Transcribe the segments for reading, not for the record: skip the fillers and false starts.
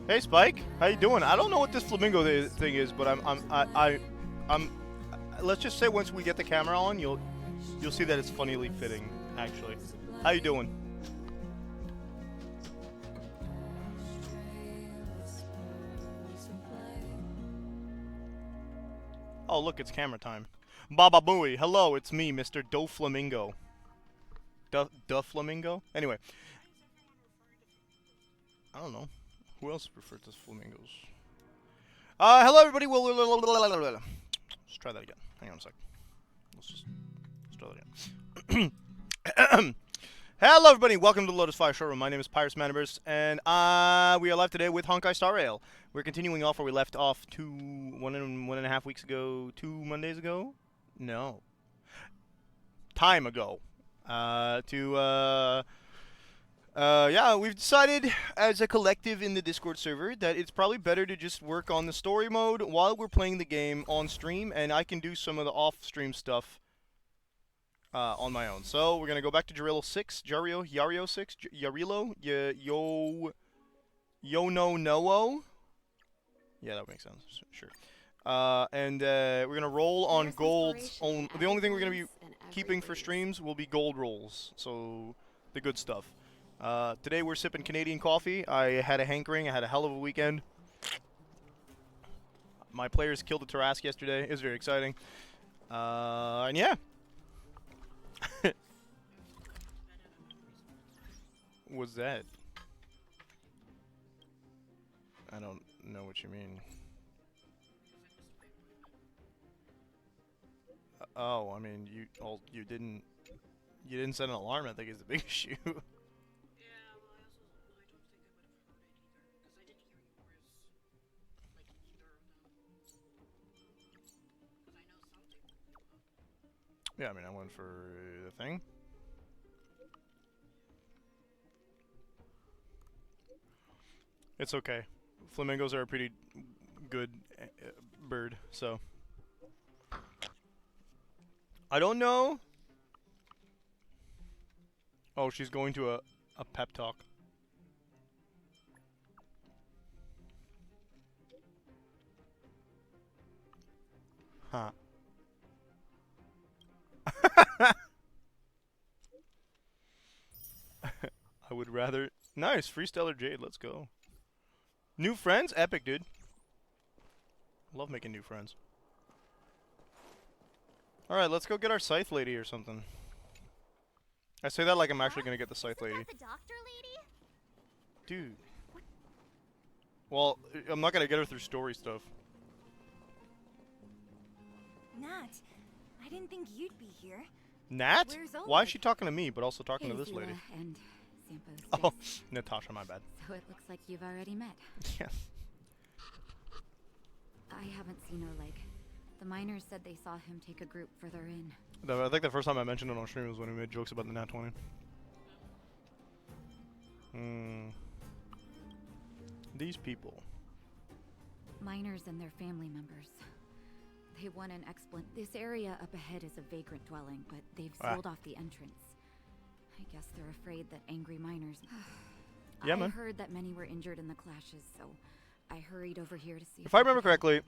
Hey Spike, how you doing? I don't know what this flamingo thing is, but I'm. Let's just say once we get the camera on, you'll see that it's funnily fitting. Actually, how you doing? Oh look, it's camera time. Baba Booey, hello, it's me, Mr. Doflamingo. Flamingo. Anyway, I don't know who else referred to as flamingos. Hello everybody. Let's try that again. Hang on a sec. Let's try that again. Hello everybody. Welcome to the Lotus Fire Showroom. My name is Pyrus Maniverse, and we are live today with Honkai Star Rail. We're continuing off where we left off one and a half weeks ago, 2 Mondays ago. No, time ago. Yeah, we've decided as a collective in the Discord server that it's probably better to just work on the story mode while we're playing the game on stream, and I can do some of the off-stream stuff on my own. So we're gonna go back to Jarilo 6, Yario 6, Yarilo, Yo no Noo. Yeah, that would make sense. Sure. And we're gonna roll on golds. The only thing we're gonna be keeping for streams will be gold rolls, so the good stuff. Today we're sipping Canadian coffee. I had a hankering. I had a hell of a weekend. My players killed a Tarask yesterday. It was very exciting. And yeah. What's that? I don't know what you mean. Oh, I mean, you didn't set an alarm, I think is the big issue. Yeah, I mean, I went for the thing. It's okay. Flamingos are a pretty good bird, so. I don't know. Oh, she's going to a pep talk. Huh. I would rather... Nice, Freesteller Jade, let's go. New friends? Epic, dude. Love making new friends. Alright, let's go get our Scythe Lady or something. I say that like I'm actually gonna get the Scythe Lady. The doctor lady? Dude. Well, I'm not gonna get her through story stuff. Nat, I didn't think you'd be here. Nat? Why is she talking to me, but also talking to this lady? And Sampo's Oh, Natasha, my bad. So it looks like you've already met. Yes. I haven't seen her leg. The miners said they saw him take a group further in. I think the first time I mentioned it on stream was when we made jokes about the Nat 20. These people. Miners and their family members. They won an This area up ahead is a vagrant dwelling, but they've sealed off the entrance. I guess they're afraid that angry miners... Yeah, I man. heard that many were injured in the clashes, so I hurried over here to see If I remember correctly,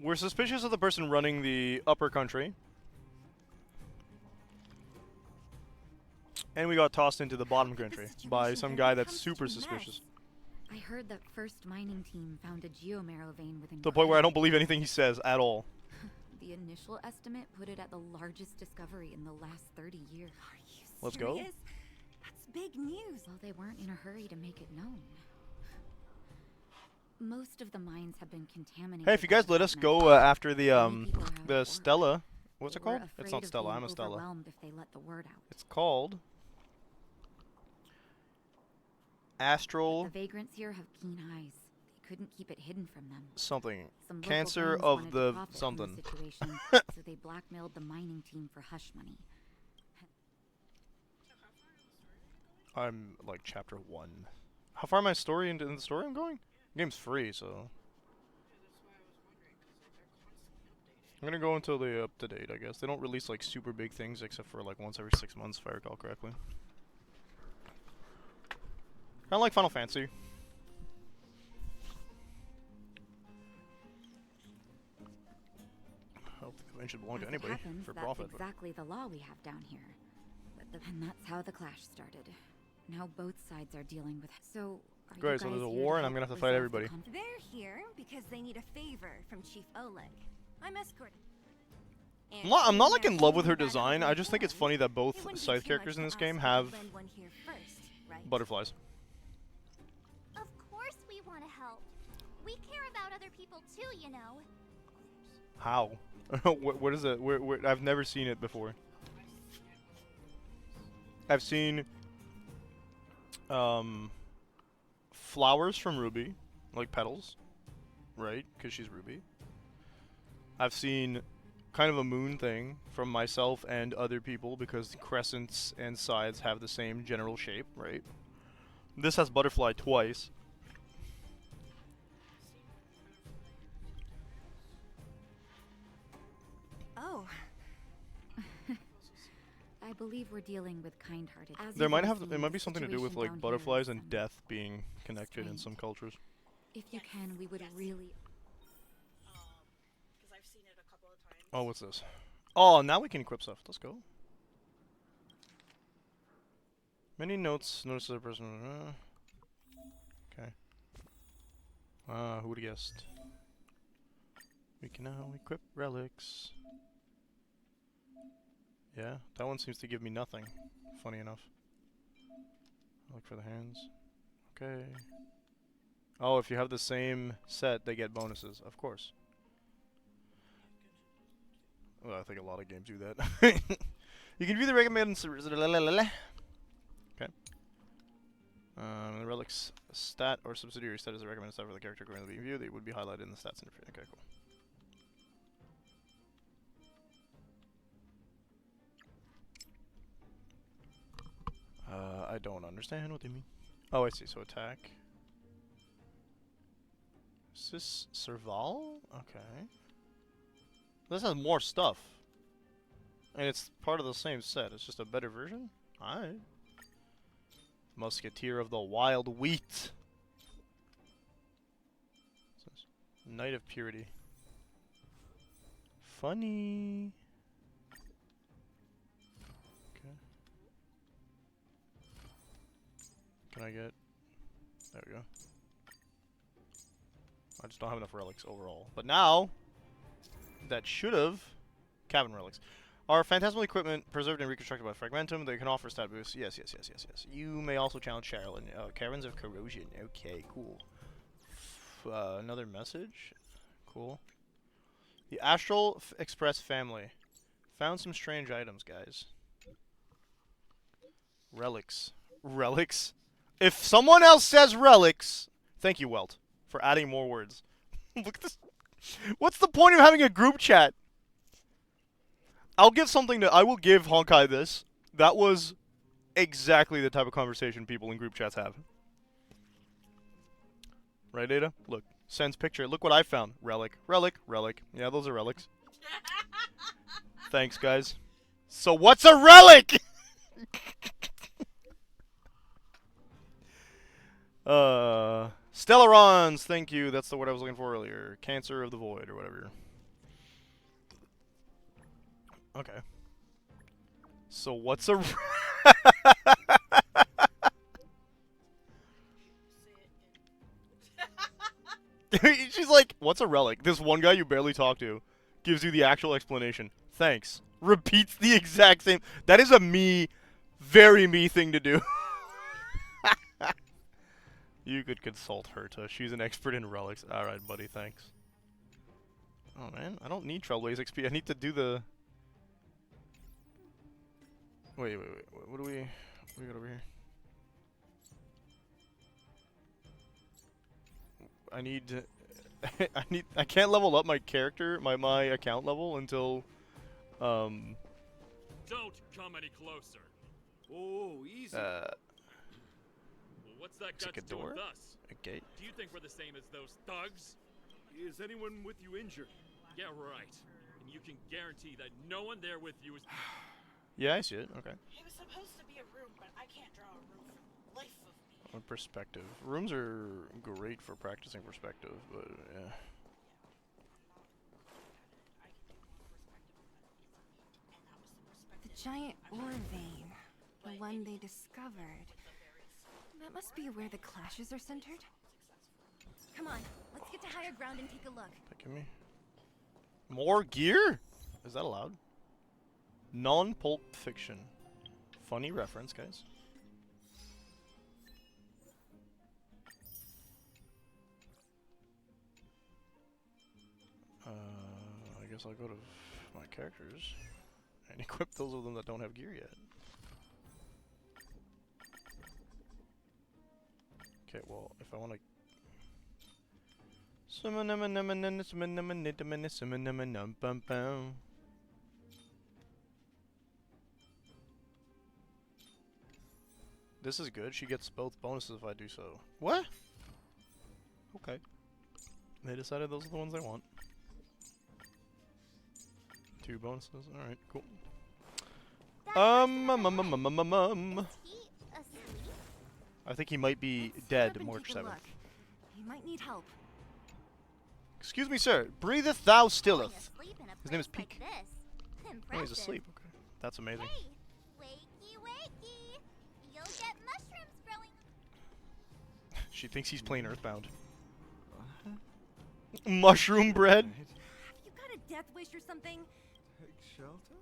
we're suspicious of the person running the upper country. And we got tossed into the bottom country by some guy that's super suspicious. I heard that first mining team found a geomarrow vein within... To the point where I don't believe anything he says at all. The initial estimate put it at the largest discovery in the last 30 years. Are you serious? Let's go. That's big news. Well, they weren't in a hurry to make it known. Most of the mines have been contaminated. Hey, if you guys let us go after the Stella, what's it called? It's not Stella. I'm a Stella. If they let the word out. It's called Astral. The vagrants here have keen eyes. They couldn't keep it hidden from them. Something. Some Cancer local of gangs the wanted to profit from something. the situation, so they blackmailed the mining team for hush money. I'm like chapter 1. How far am I in the story I'm going? The game's free, so I'm gonna go until they're up to date, I guess. They don't release like super big things except for like once every 6 months, if I recall correctly. Kinda like Final Fantasy. I don't think the vein should belong As to it anybody happens, for that's profit. exactly the law we have down here. And that's how the clash started. Now both sides are dealing with. So, are you Great, guys so there's a here war, to and I'm help gonna have to fight resolve the everybody. They're here because they need a favor from Chief Oleg. I'm escorting. I'm not like in love with her design. I just think it's funny that both scythe characters in this game have butterflies. Of course we want to help. We care about other people too, you know. How? What is it? Where, I've never seen it before. I've seen flowers from Ruby, like petals, right? Because she's Ruby. I've seen kind of a moon thing from myself and other people because crescents and sides have the same general shape, right? This has butterfly twice. Oh. I believe we're dealing with kind-hearted. There might have it might be something to do with like butterflies and death being connected in some cultures. If you can, we would really. Because I've seen it a couple of times. Oh, what's this? Oh, now we can equip stuff. Let's go. Many notes. Notices a person. Okay. Who would have guessed? We can now equip relics. Yeah, that one seems to give me nothing. Funny enough. Look for the hands. Okay. Oh, if you have the same set, they get bonuses. Of course. Well, I think a lot of games do that. You can view the recommended. Okay. The relic's stat or subsidiary stat is the recommended stat for the character currently being viewed. It would be highlighted in the stats interface. Okay, cool. I don't understand what they mean. Oh, I see. So attack. Is this Serval? Okay. This has more stuff. And it's part of the same set. It's just a better version? Alright. Musketeer of the Wild Wheat. Knight of Purity. Funny. Okay. Can I get... There we go. I just don't have enough relics overall. But now, that should have... Cabin relics. Are phantasmal equipment preserved and reconstructed by Fragmentum? They can offer stat boosts. Yes, yes, yes, yes, yes. You may also challenge Charlene. Caverns of Corrosion. Okay, cool. Another message? Cool. The Astral Express family. Found some strange items, guys. Relics. Relics? If someone else says relics... Thank you, Welt, for adding more words. Look at this. What's the point of having a group chat? I'll give something to... I will give Honkai this. That was exactly the type of conversation people in group chats have. Right, Ada? Look. Sends picture. Look what I found. Relic. Relic. Relic. Yeah, those are relics. Thanks, guys. So what's a relic? Stellarons. Thank you. That's the word I was looking for earlier. Cancer of the Void or whatever. Okay. So what's a... She's like, what's a relic? This one guy you barely talk to gives you the actual explanation. Thanks. Repeats the exact same... That is a me, very me thing to do. You could consult Herta. She's an expert in relics. Alright, buddy, thanks. Oh, man. I don't need Trailblaze XP. I need to do the... Wait. What do we got over here? I need to... I can't level up my character, my account level until... Don't come any closer. Oh, easy. Well, what's that It's got like a to do door? with us? A gate? Do you think we're the same as those thugs? Is anyone with you injured? Yeah, right. And you can guarantee that no one there with you is... Yeah, I see it. Okay. It was supposed to be a room, but I can't draw a room for the life of me. On perspective. Rooms are great for practicing perspective, but yeah. The giant ore vein. The one they discovered. That must be where the clashes are centered. Come on, let's get to higher ground and take a look. Give me more gear? Is that allowed? Non-pulp fiction. Funny reference, guys. I guess I'll go to my characters and equip those of them that don't have gear yet. Okay, well, if I want to... This is good. She gets both bonuses if I do so. What? Okay. They decided those are the ones they want. 2 bonuses. Alright, cool. I think he might be dead, March 7th. He might need help. Excuse me, sir. Breatheth thou stilleth. His name is Peak. Oh, he's asleep. Okay. That's amazing. Hey, wakey, wakey. You'll get mushrooms growing. She thinks he's playing Earthbound. Mushroom bread? Have you got a death wish or something? Take shelter?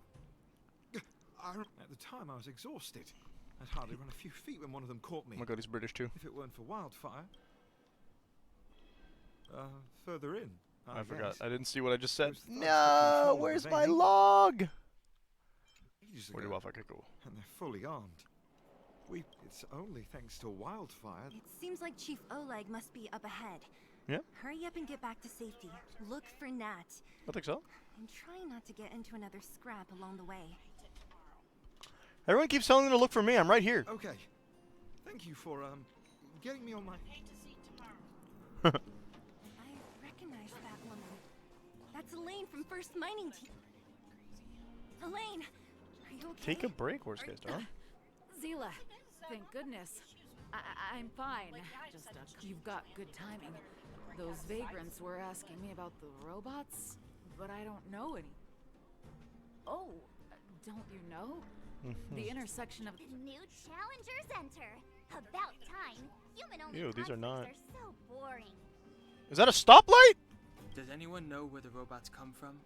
At the time, I was exhausted. I'd hardly run a few feet when one of them caught me. Oh my god, he's British too. If it weren't for wildfire. Further in. I forgot. I didn't see what I just said. Those thugs took No, control of where's the my vein log? ages Where do ago, wildfire kick go? and they're fully armed. It's only thanks to wildfire. It seems like Chief Oleg must be up ahead. Yeah. Hurry up and get back to safety. Look for Nat. I think so. And try not to get into another scrap along the way. Everyone keeps telling them to look for me. I'm right here. Okay. Thank you for getting me on my. Hate to see tomorrow. I recognize that woman. That's Elaine from First Mining Team. Elaine, are you okay? Take a break, horse guys, darling. Zila, thank goodness. I'm fine. Just you've got good timing. Those vagrants were asking me about the robots, but I don't know any. Oh, don't you know? The intersection of New challengers enter. About time. Human-only Ew, these are not- conflicts are so boring. Is that a stoplight? Does anyone know where the robots come from?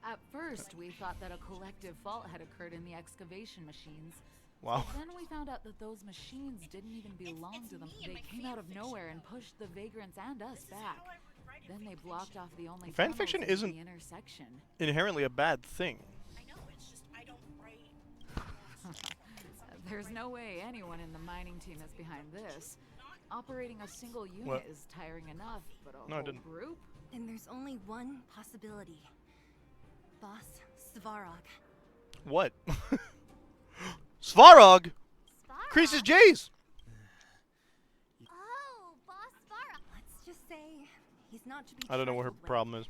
At first, we thought that a collective fault had occurred in the excavation machines. Wow. Then we found out that those machines didn't even belong to them. They came out of nowhere and pushed the vagrants and us back. Then they blocked off the only Fan tunnels fiction into isn't- the intersection. Inherently a bad thing. I know, it's just I don't write. There's no way anyone in the mining team is behind this. Operating a single unit What? is tiring enough, but a No, I whole didn't. group? And there's only one possibility. Boss Svarog. What? Svarog! Svarog? Creases J's! Oh, Boss Svarog. Let's just say he's not to be I don't know what her trifled with. problem is.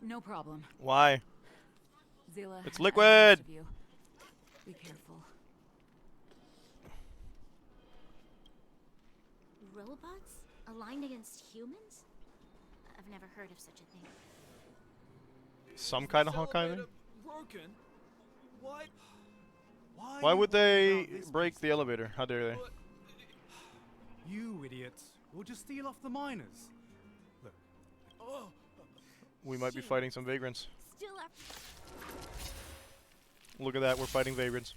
No problem. Why? Zila, It's I know liquid! most of you. Be careful. Robots aligned against humans? I've never heard of such a thing. Some kind of Honkai thing? Broken? What? Why would they about this break the elevator? How dare they? You idiots. We'll just steal off the miners. Look, Oh, We might be fighting some vagrants. Still up. Look at that, we're fighting vagrants.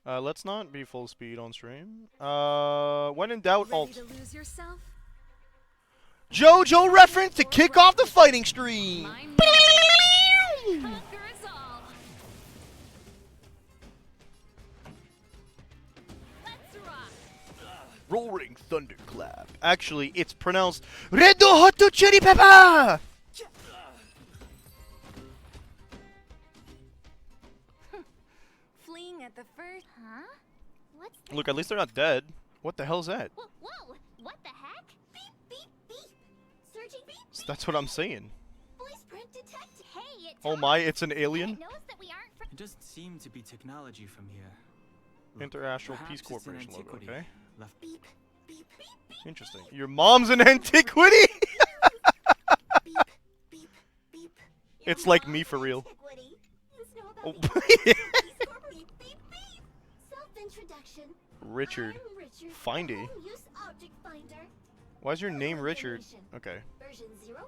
Let's not be full speed on stream. When in doubt, Ready alt. to lose yourself? JoJo reference to kick off the fighting stream! Mine conquer us all. Let's rock. Roaring thunderclap. Actually, it's pronounced Red Hot Chili Pepper! Fleeing at the first. Huh? What's that? Look, at least they're not dead. What the hell's that? Whoa, whoa! What the heck? Beep, beep, beep. Surging beep. That's what I'm saying. Voice print detect. Hey, it's Oh my, it's an alien? It knows that we aren't It doesn't seem to be technology from here. Look, Interastral perhaps Peace it's an Corporation logo, antiquity okay? Left beep, beep, beep, beep, Interesting. Your mom's an antiquity? beep, beep, beep. It's like me for real. Antiquity. You know about Oh. Beep, beep, beep. Self-introduction. Richard. I'm Richard, Findy. home-use object finder. Why is your name Richard? Okay. Version 0.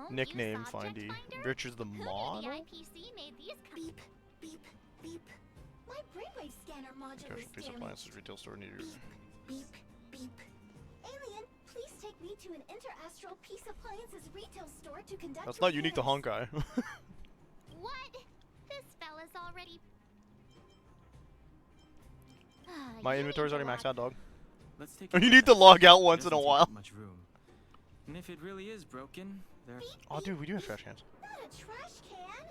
Nickname Findy. Richard's the model? IPC made these beep, beep, beep. My brainwave scanner module is Piece of appliances retail store needed. Beep, beep. Alien, please take me to an interastral peace appliances retail store to conduct. That's not unique to Honkai. What? This fella's already. My inventory's already maxed out, dog. Let's take. You need to log out once in a while. Much room. And if it really is broken, there. Oh, dude, we do have trash cans. Not a trash can.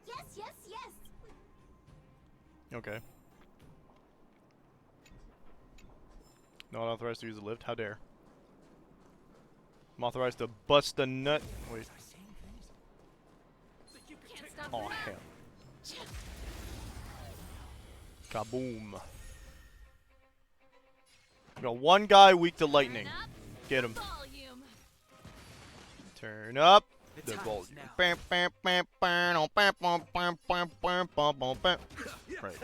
Yes, yes, yes. Okay. Not authorized to use the lift. How dare? I'm authorized to bust the nut. Wait. Oh hell. Kaboom. We got one guy weak to lightning. Get him. Turn up the volume. Bam, bam, bam, bam, bam, bam, bam, bam, bam, bam, bam, bam. Right.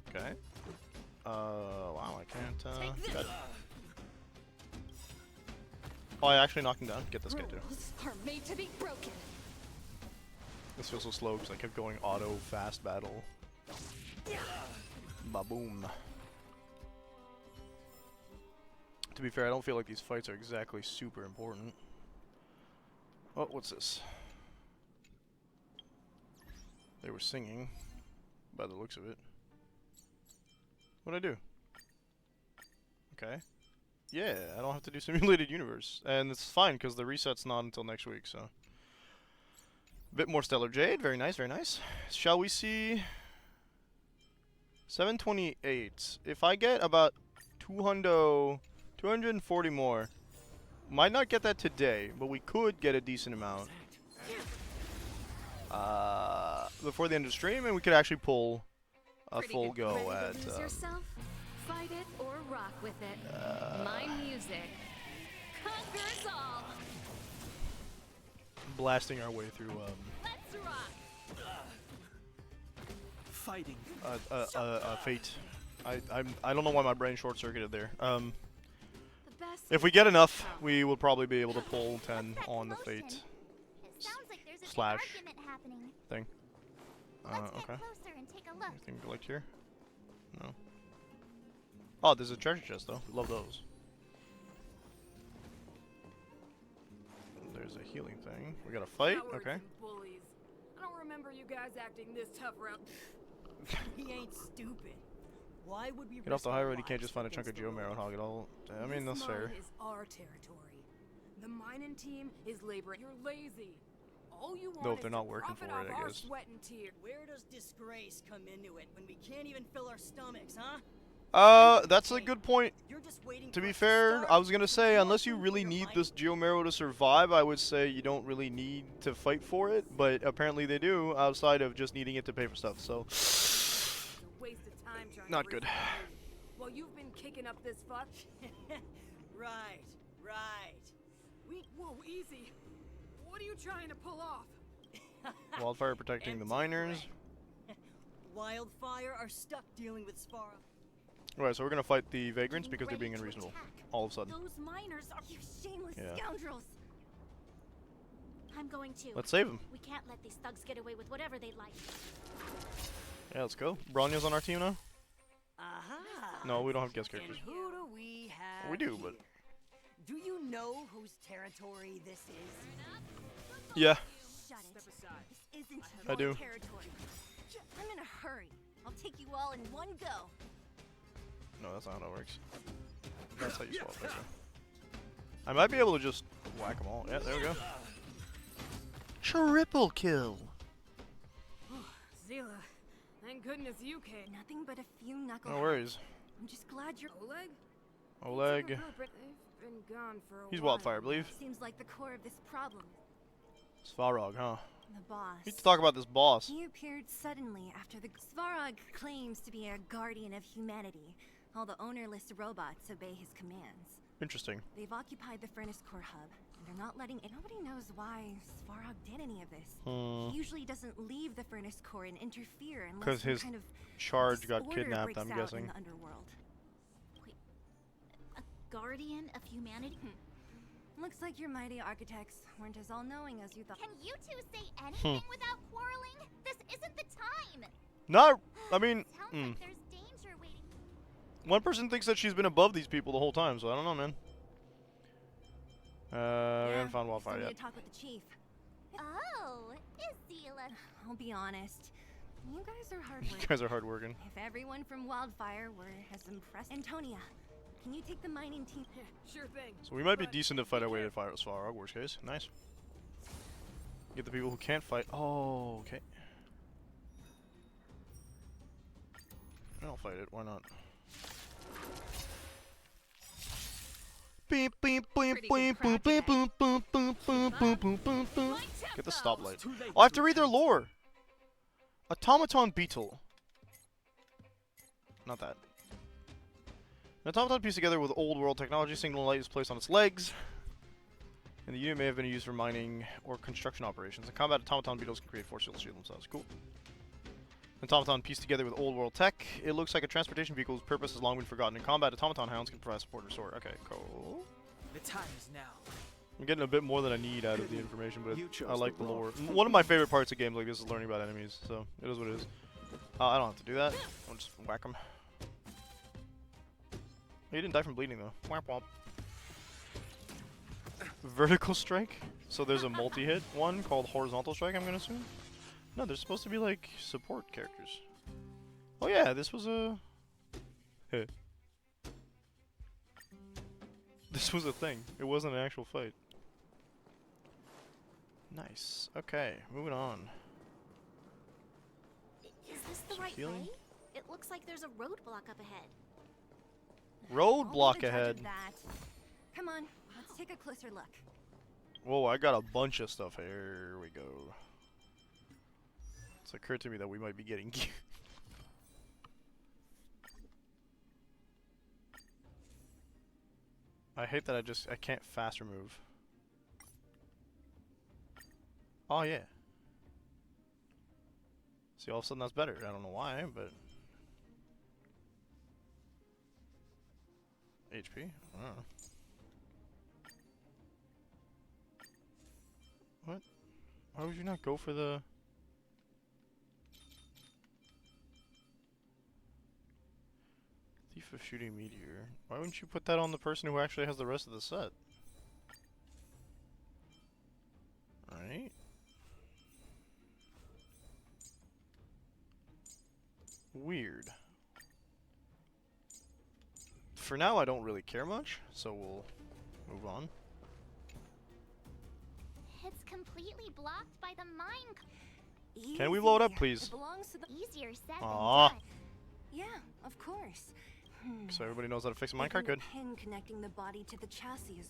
Okay. Wow, I can't, got it. Oh, I actually knocked him down. Get this guy too. Are made to be broken. This feels so slow because I kept going auto fast battle. Ba-boom. To be fair, I don't feel like these fights are exactly super important. Oh, what's this? They were singing, by the looks of it. What'd I do? Okay. Yeah, I don't have to do simulated universe. And it's fine, because the reset's not until next week, so. A bit more Stellar Jade, very nice, very nice. Shall we see... 728. If I get about 240 more, might not get that today, but we could get a decent amount before the end of the stream, and we could actually pull a full go at yourself, fight it or rock with it. My music conquers all. blasting our way through Let's rock. Fighting. Fate. I don't know why my brain short-circuited there. The best If we get enough, we will probably be able to pull 10 on the Fate It sounds like there's a big slash argument happening. thing. Let's get Okay. closer and take a look. Anything collect here? No. Oh, there's a treasure chest though. Love those. There's a healing thing. We got a fight. Okay. Bullies. I don't remember you guys acting this tough around. He ain't stupid. Why would we Get off the risk high our road. You can't just find a lives chunk of against the geomarrow and hog it all. I mean, that's This fair. mine is our territory. The mining team is laboring. You're lazy. All you want Though if is they're to not working profit for it, off I our guess. sweat and tears. Where does disgrace come into it when we can't even fill our stomachs, huh? That's a good point. You're just waiting To for be us to fair, start? I was gonna say, You unless you want really your need mining- this geomarrow to survive, I would say you don't really need to fight for it, but apparently they do, outside of just needing it to pay for stuff, so... It's a waste of time trying Not to good. raise money. Well, you've been kicking up this fuck. Right, right. Whoa, easy. What are you trying to pull off? Wildfire protecting the Empty miners. threat. Wildfire are stuck dealing with Spara. Right, so we're gonna fight the vagrants because they're being unreasonable. All of a sudden. Those miners are you shameless Yeah. scoundrels. I'm going to. Let's save them. We can't let these thugs get away with whatever they like. Yeah, let's go. Bronya's on our team now? Aha. No, we don't have guest And characters. who do we have? We do, but... here? Do you know whose territory this is? Yeah. Shut it. Step aside. This isn't I your do. territory. I'm in a hurry. I'll take you all in one go. No, that's not how it works. That's how you swap. There you go. I might be able to just whack them all. Yeah, there we go. Triple kill. Zila, thank goodness you came. Nothing but a few knuckleheads. No worries. I'm just glad you're. Oleg? Oleg. They've been gone for a He's while. Wildfire, I believe. Seems like the core of this problem. Svarog, huh? The boss. We need to talk about this boss. He appeared suddenly after the Svarog claims to be a guardian of humanity. All the ownerless robots obey his commands. Interesting. They've occupied the furnace core hub, and they're not letting it. Nobody knows why Svarog did any of this. He usually doesn't leave the furnace core and interfere unless Because some his kind of charge got disorder kidnapped, breaks I'm out guessing. in the underworld. Wait, a guardian of humanity? Looks like your mighty architects weren't as all-knowing as you thought. Can you two say anything without quarreling? This isn't the time. Not, I mean, Sounds like there's danger waiting. one person thinks that she's been above these people the whole time, so I don't know, man. We haven't found Wildfire still yet. need to talk with the chief. Oh, Izila. I'll be honest. You guys are hard You work. guys are hardworking. If everyone from Wildfire were as impressed. Antonia, can you take the mining team? Sure thing. So we might be But decent to fight our way to fire Svarog, worst case. Nice. Get the people who can't fight. Oh, okay. I'll fight it. Why not? Beep beep beep beep beep beep boop boop boop boop boop boop boop boop. Get the stoplight. Oh, I have to read their lore. Automaton beetle. Not that. An automaton pieced together with old world technology. Signal light is placed on its legs, and the unit may have been used for mining or construction operations. In combat, automaton beetles can create force fields to shield themselves. Cool. Automaton pieced together with old world tech. It looks like a transportation vehicle whose purpose has long been forgotten. In combat, automaton hounds can provide support or restore. Okay, cool. The time is now. I'm getting a bit more than I need out of the information, but You chose I like the the lore. wrong- One of my favorite parts of games like this is learning about enemies, so it is what it is. I don't have to do that. I'll just whack them. He didn't die from bleeding though. Womp womp. Vertical strike. So there's a multi-hit one called horizontal strike, I'm gonna assume. No, they're supposed to be like support characters. Oh yeah, this was a. This was a thing. It wasn't an actual fight. Nice. Okay, moving on. Is this the right Healing? way? It looks like there's a roadblock up ahead. Roadblock I'll be the judge ahead. of that. Come on, let's take a closer look. Whoa, I got a bunch of stuff. Here we go. It's occurred to me that we might be getting gear. I hate that I can't fast remove. Oh yeah. See, all of a sudden that's better. I don't know why, but HP? I don't know. What? Why would you not go for the... Thief of Shooting Meteor? Why wouldn't you put that on the person who actually has the rest of the set? Right? Weird. For now, I don't really care much, so we'll move on. It's completely blocked by the mine. Can we blow it up, Easy. please? It belongs to the Easier said Aw. than done. Yeah, of course. So everybody knows how to fix a Even minecart? the Good. pin connecting the body to the chassis is...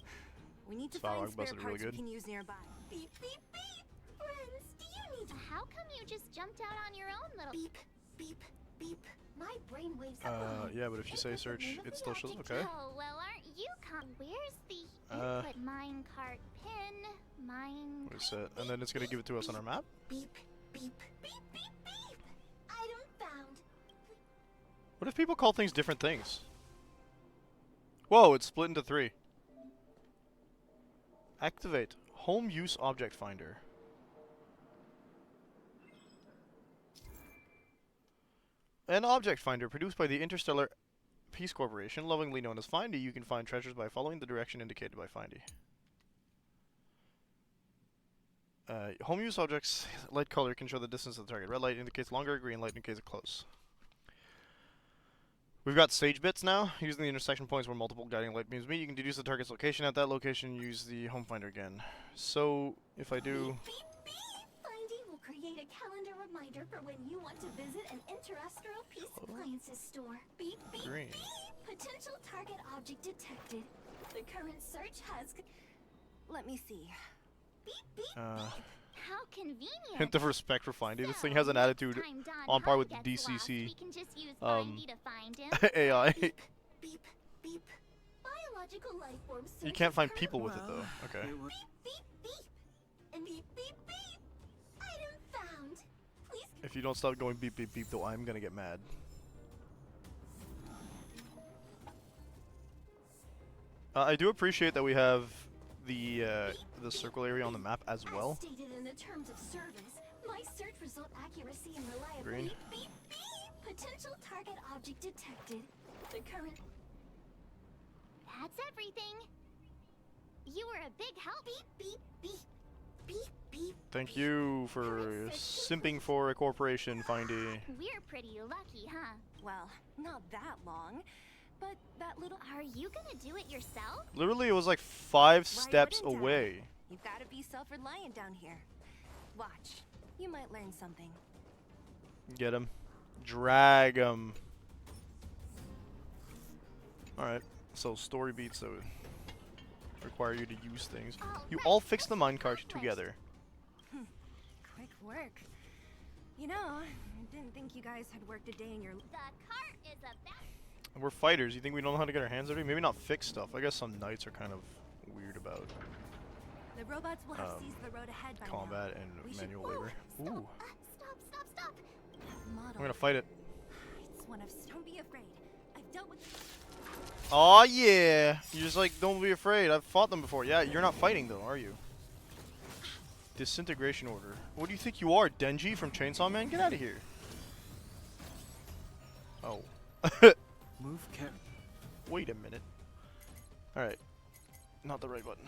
We need to Svarog find spare busted parts really good. we can use nearby. Beep, beep, beep. Friends, do you need... How come you just jumped out on your own little... Beep, beep, beep. My brainwaves are Yeah, but if you say search, it still shows. Okay. Oh, well, aren't you Where's the input minecart pin? Mine... What is it? And then it's gonna give it to us on our map? Beep, beep, beep, beep, beep. Item found. What if people call things different things? Whoa, it's split into 3. Activate Home Use Object Finder. An object finder produced by the Interstellar Peace Corporation, lovingly known as Findy. You can find treasures by following the direction indicated by Findy. Home use objects, light color can show the distance of the target. Red light indicates longer, green light indicates close. We've got sage bits now. Using the intersection points where multiple guiding light beams meet, you can deduce the target's location. At that location, use the home finder again. So, if I do... Beep, beep. Findy will create a calendar reminder for when you want to visit an Interastral Peace Appliances store. Beep, beep, Green. beep. Potential target object detected. The current search has... Let me see. Beep, beep, beep. How convenient. Hint of respect for Findy. This thing has an attitude on par with the DCC We can just use Findy to find him. AI. Beep, beep, beep. biological life forms. You can't find people with it though. Okay. Beep beep beep. And beep beep beep. Item found. Please. If you don't stop going beep beep beep though, I'm gonna get mad. I do appreciate that we have the circle area on the map as well. As stated in the terms of service, my search result accuracy and reliability. Green. Beep beep. Potential target object detected. The current. That's everything. You were a big help. Beep beep beep. Beep beep. Thank you for simping for a corporation, Findy. We're pretty lucky, huh? Well, not that long. But that little... Are you gonna do it yourself? Literally, it was like 5 steps wouldn't I? away. You've got to be self-reliant down here. Watch. You might learn something. Get him. Drag him. Alright, so story beats that would require you to use things. You all fix the minecart together. Quick work. You know, I didn't think you guys had worked a day in your... The cart is about... We're fighters. You think we don't know how to get our hands dirty? Maybe not fix stuff. I guess some knights are kind of weird about The robots will have seized the road ahead by combat now. and We manual should... labor. Stop, Ooh, stop. Model. I'm gonna fight it. It's one of... Don't be afraid. I've dealt with... Aw, yeah! You're just like, don't be afraid. I've fought them before. Yeah, you're not fighting though, are you? Disintegration order. What do you think you are, Denji from Chainsaw Man? Get out of here. Oh. Move care. Wait a minute. Alright. Not the right button.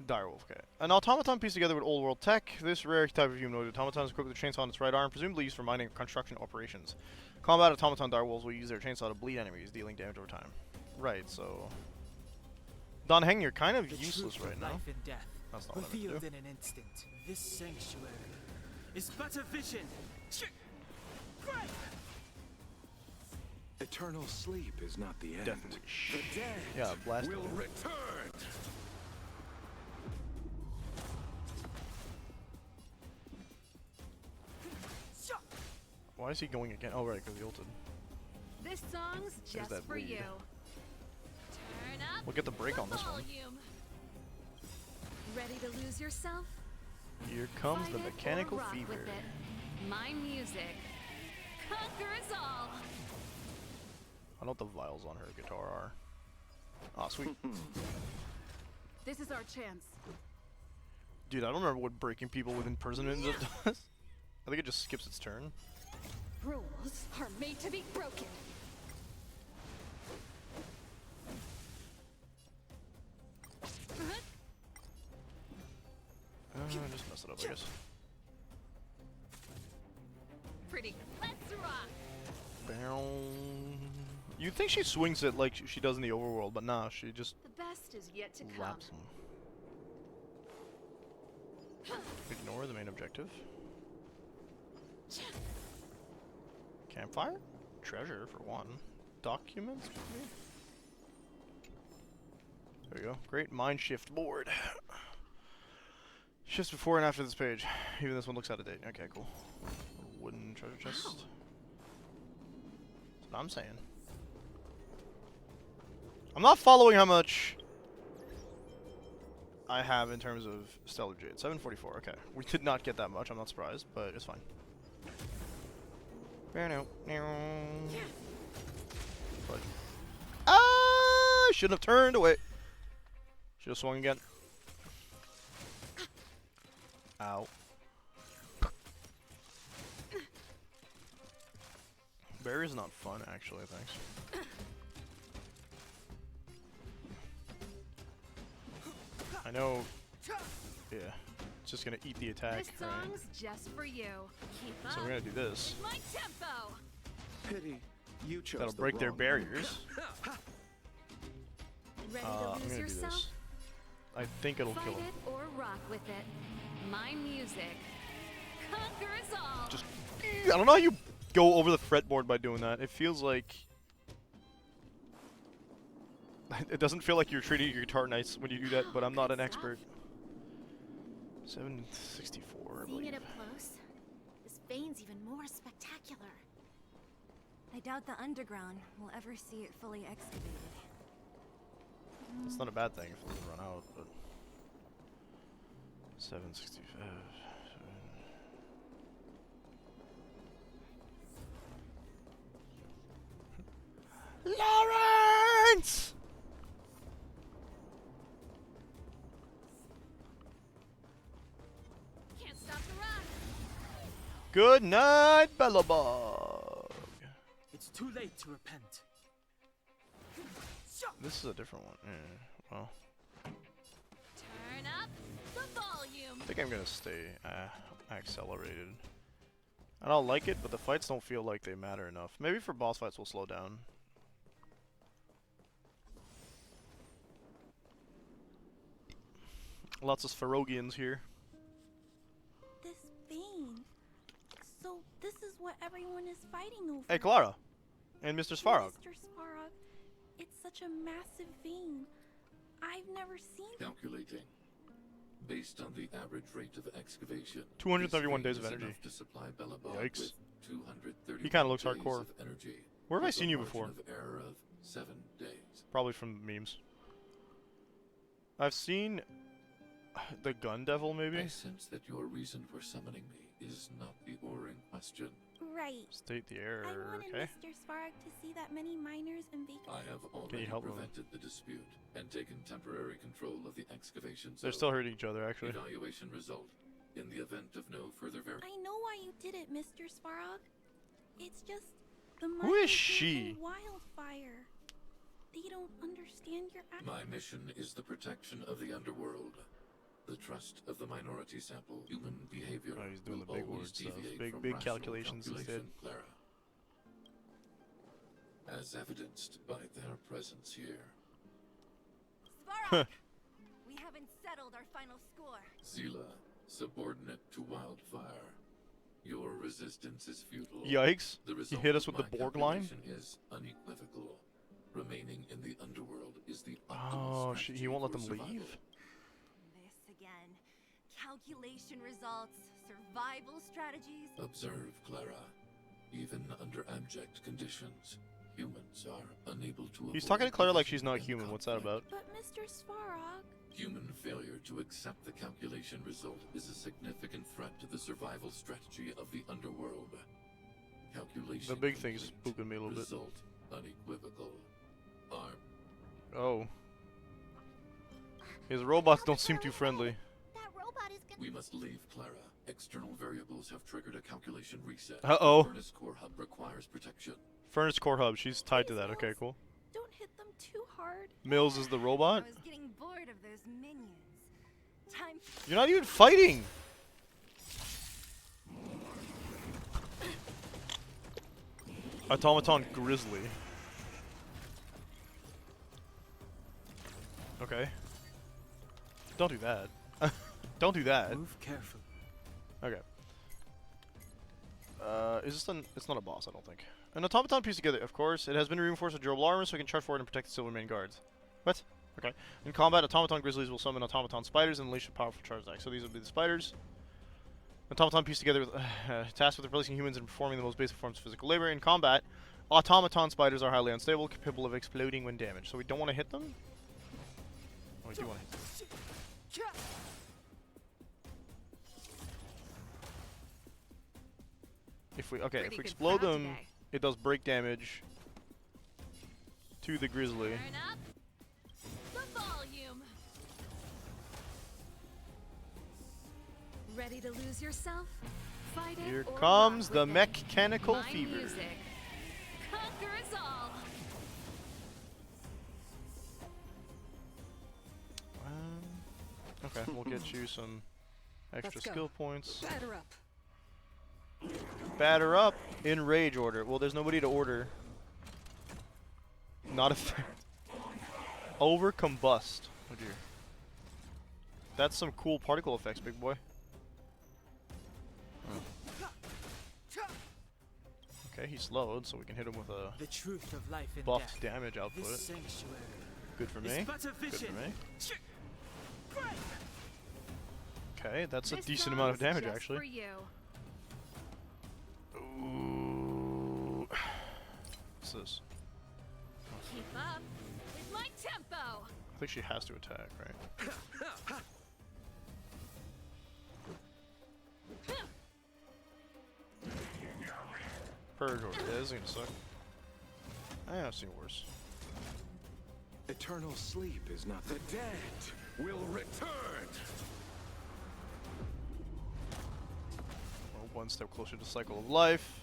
Direwolf, okay. An automaton pieced together with old world tech. This rare type of humanoid automaton is equipped with a chainsaw on its right arm, presumably used for mining and construction operations. Combat automaton direwolves will use their chainsaw to bleed enemies, dealing damage over time. Right, so... Don Heng, you're kind of useless right now. Life and death, That's not what I revealed meant to in an instant. This sanctuary is but a vision. Eternal sleep is not the end. Death The dead Yeah, blast will it. return. Why is he going again? Oh, right, because he ulted. This song's There's just that for bleed. you. Turn up. We'll get the break on this one. volume. Ready to lose yourself? Here comes Fight the it or mechanical rock fever. with it. My music conquers all. I don't know what the vials on her guitar are. Ah, sweet. This is our chance. Dude, I don't remember what breaking people with imprisonment does. I think it just skips its turn. Rules are made to be broken. Just mess it up, I guess. Pretty. Let's rock. You'd think she swings it like she does in the overworld, but nah, she just The best is yet to come. laps him. Ignore the main objective. Campfire? Treasure, for one. Documents, maybe? There you go. Great mind shift board. Shifts before and after this page. Even this one looks out of date. Okay, cool. Wooden treasure chest. That's what I'm saying. I'm not following how much I have in terms of Stellar Jade. 744, okay. We did not get that much, I'm not surprised, but it's fine. But I should have turned away. Should have swung again. Ow. Barrier's not fun, actually, thanks. I know. Yeah. It's just gonna eat the attack. This song's just for you. Keep up. So we're gonna do this. with my tempo. Pity you chose That'll the break their wrong barriers. Ready to I'm lose gonna do yourself? this. I think it'll Fight kill him. it or rock with it. My music conquers all. Just, I don't know how you go over the fretboard by doing that. It feels like it doesn't feel like you're treating your guitar nice when you do that, but I'm not an expert. 764, I Seeing it believe. up close, this vein's even more spectacular. I doubt the underground will ever see it fully excavated. It's not a bad thing if it doesn't run out, but 765. Lawrence! Can't stop the run. Good night, Bellabog. It's too late to repent. This is a different one. Yeah, well, Turn up the volume. I think I'm gonna stay accelerated. I don't like it, but the fights don't feel like they matter enough. Maybe for boss fights we'll slow down. Lots of Spharogians here. This vein. So this is what everyone is fighting over. Hey, Clara. And Mr. Svarog. Mr. Svarog, it's such a massive vein. I've never seen. Calculating. Based on the average rate of excavation, 231 days of energy. To supply Bellabog Yikes. with 230 He kind of looks days hardcore. of energy, Where have I with a seen you margin before? of error of 7 days. Probably from memes. I've seen the Gun Devil, maybe? I sense that your reason for summoning me is not the ore in question. Right. State the error, I wanted okay? Mr. Svarog to see that many miners and vacant. I have already prevented the dispute and taken temporary control of the excavation zone. They're still hurting each other, actually. Evaluation result. In the event of no further I know why you did it, Mr. Svarog. It's just the Who is miners she? making wildfire. They don't understand your action. My mission is the protection of the underworld. The trust of the minority sample. Human behavior. Oh, he's doing will the big always word stuff. deviate Big, from big rational calculations instead. calculation, Clara. As evidenced by their presence here. Svarog! We haven't settled our final score. Zila, subordinate to wildfire. Your resistance is futile. Yikes. The He result hit us of with the my Borg line? calculation is unequivocal. Remaining in the underworld is the Oh, optimal he won't let strategy them for leave? survival. This again. Calculation results, survival strategies. Observe, Clara. Even under abject conditions, humans are unable to. He's avoid talking to Clara like she's division not and human. What's that about? But Mr. Svarog. Human failure to accept the calculation result is a significant threat to the survival strategy of the underworld. Calculation. The big thing's complete. spooking me a little bit. Result unequivocal. Arm. Oh. His robots don't seem too friendly. That robot is gonna. We must leave, Clara. External variables have triggered a calculation reset. Uh-oh. The Furnace Core Hub requires protection. Furnace Core Hub, she's tied to that. Okay, cool. Don't hit them too hard. Mills is the robot? I was getting bored of those minions. Time. You're not even fighting! Automaton Grizzly. Okay. Don't do that. Don't do that. Move carefully. Okay. Is this an... It's not a boss, I don't think. An automaton piece together, of course. It has been reinforced with durable armor so it can charge forward and protect the Silvermane guards. What? Okay. In combat, automaton grizzlies will summon automaton spiders and unleash a powerful charge attack. So these will be the spiders. Automaton pieced together with tasked with replacing humans and performing the most basic forms of physical labor. In combat, automaton spiders are highly unstable, capable of exploding when damaged. So we don't want to hit them? Oh, we do want to hit them. If we if we explode them, it does break damage to the grizzly. Turn up the volume. Ready to lose yourself? Fight it Here or comes rock the with it. mechanical My fever. music. Conquer us all. Okay, we'll get you some extra Let's go. skill points. Batter up. Batter up in rage order. Well, there's nobody to order. Not effect. Over combust. Oh dear. That's some cool particle effects, big boy. Oh. Okay, he slowed, so we can hit him with a The truth of life and buffed death. damage output. This sanctuary. Good for is me. but a Good for vision. me. Okay, that's a This decent amount of song's damage, just actually. For you. Ooh. What's this? Keep up with my tempo. I think she has to attack, right? Purgatory. Yeah, this is gonna suck. I've seen worse. Eternal sleep is not the dead will return. We're one step closer to cycle of life.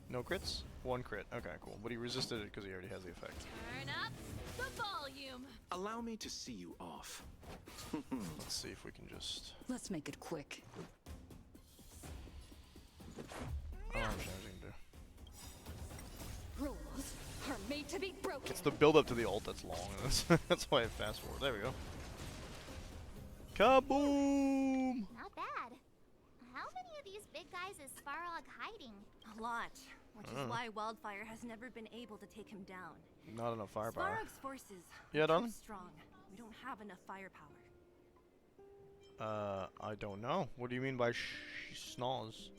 No crits? One crit. Okay, cool. But he resisted it because he already has the effect. Turn up the volume. Allow me to see you off. Let's see if we can just... Let's make it quick. I don't understand what you can do. Rules are made to be broken. It's the build up to the ult that's long. That's why I fast forward. There we go. Kaboom! Not bad. How many of these big guys is Svarog hiding? A lot, which is why Wildfire has never been able to take him down. Not enough firepower. Svarog's forces Yeah, are darling? strong. We don't have enough firepower. I don't know. What do you mean by schnoz?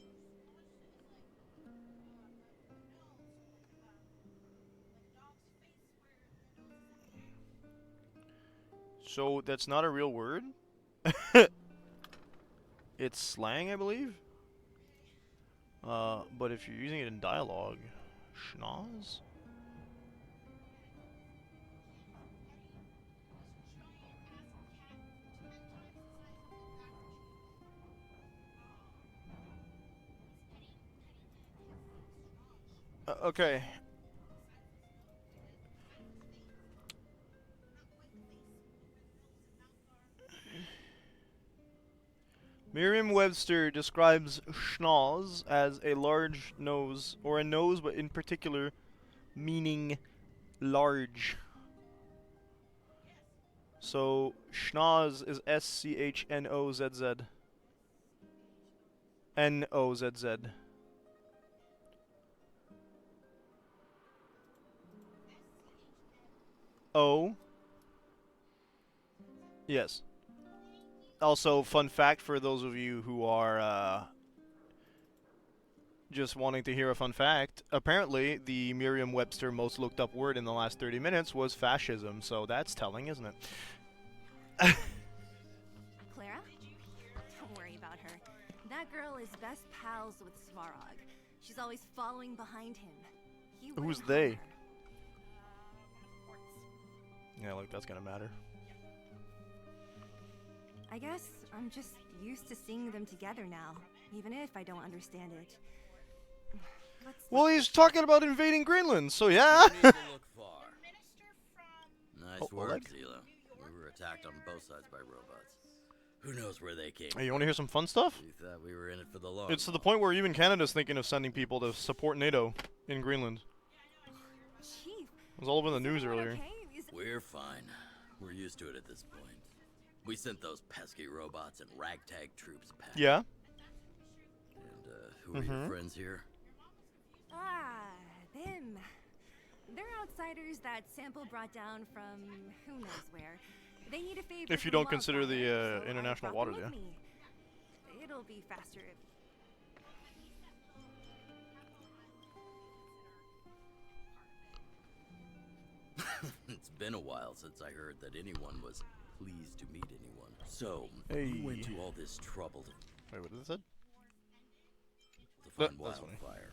So that's not a real word? It's slang, I believe. But if you're using it in dialogue, schnoz? Okay. Merriam-Webster describes schnoz as a large nose, or a nose, but in particular, meaning large. So, schnoz is S-C-H-N-O-Z-Z. N-O-Z-Z. O. Yes. Also, fun fact for those of you who are just wanting to hear a fun fact, apparently the Merriam-Webster most looked up word in the last 30 minutes was fascism, so that's telling, isn't it? Clara? Don't worry about her. That girl is best pals with Svarog. She's always following behind him. He Who's wouldn't they? harm her. Yeah, like that's gonna matter. I guess I'm just used to seeing them together now, even if I don't understand it. Well, he's talking about invading Greenland, so yeah. You need to look far. Nice work, Oleg? Zila. We were attacked on both sides by robots. Who knows where they came Hey, you from? want to hear some fun stuff? We thought we were in it for the long It's to the point where even Canada's thinking of sending people to support NATO in Greenland. Chief, It was all over the news earlier. We're fine. We're used to it at this point. We sent those pesky robots and ragtag troops past. Yeah. And, who are your friends here? Them. They're outsiders that Sample brought down from who knows where. They need a favor. If you from don't consider Wildfire, the so I international brought them waters, with yeah. me. It'll be faster if... It's been a while since I heard that anyone was pleased to meet anyone. So, Hey. you went to all this trouble to Wait, what did it say? find That's funny. Wildfire.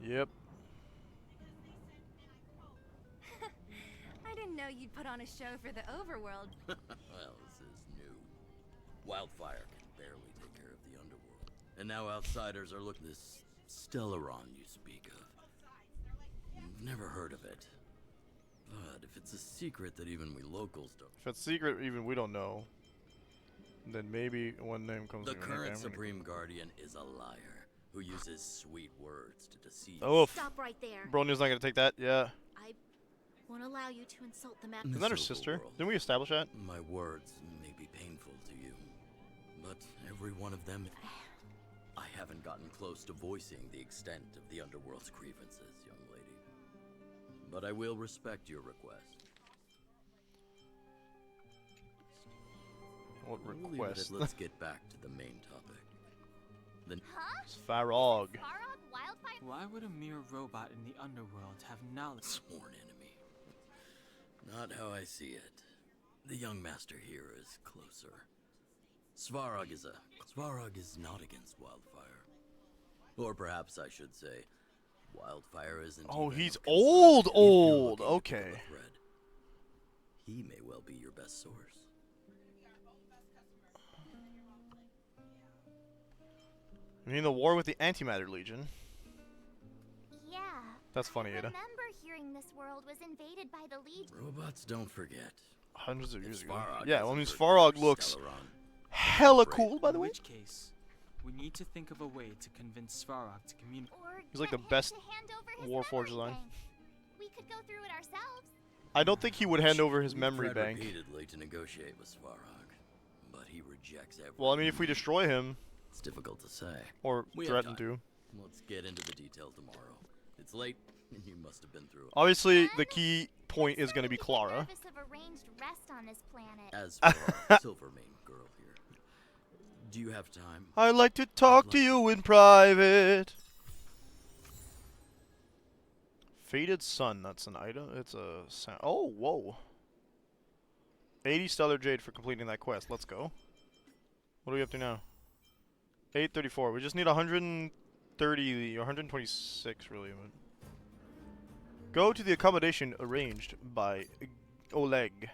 Yep. I didn't know you'd put on a show for the overworld. Well, this is new. Wildfire can barely take care of the underworld. And now outsiders are looking this Stellaron you speak of. Never heard of it. But if it's a secret that even we locals don't... If it's secret, even we don't know, then maybe one name comes The to your current name. Supreme Guardian is a liar who uses sweet words to deceive. Oh, Stop right there. Bronia's not gonna take that. Yeah. I won't allow you to insult the man. Isn't that her sister? Didn't we establish that? My words may be painful to you, but every one of them... I haven't gotten close to voicing the extent of the underworld's grievances, young lady. But I will respect your request. What We'll leave it request? at- Let's get back to the main topic. Svarog. Why would a mere robot in the underworld have knowledge? Sworn enemy. Not how I see it. The young master here is closer. Svarog is not against Wildfire. Or perhaps I should say, Wildfire isn't. Oh, even he's of concern. old, If you're old. looking to Okay. pick up a thread, he may well be your best source. You mean the war with the Antimatter Legion? Yeah. That's funny, Ada. Remember hearing this world was invaded by the Legion. Robots don't forget. Hundreds of years ago. Svarog Yeah, well, I mean, hasn't Svarog heard looks Stellaron. hella cool, by the In way. which case, we need to think of a way to convince Svarog to communicate. He's like the best Warforged design. We could go through it ourselves. I don't think he would hand over his We've memory tried bank. repeatedly to negotiate with Svarog, but he rejects everything. Well, I mean, if we destroy him, It's difficult to say. or We have threaten time. to. Let's get into the details tomorrow. It's late, and you must have been through it. Obviously, the key point is going to be Clara. Purpose of arranged rest on this planet. As for our Silvermane girl here, do you have time? I'd like to talk to you in private. Faded Sun, that's an item. It's a sound. Oh, whoa. 80 Stellar Jade for completing that quest. Let's go. What are we up to now? 834. We just need 130 or 126, really. But go to the accommodation arranged by Oleg. Yeah,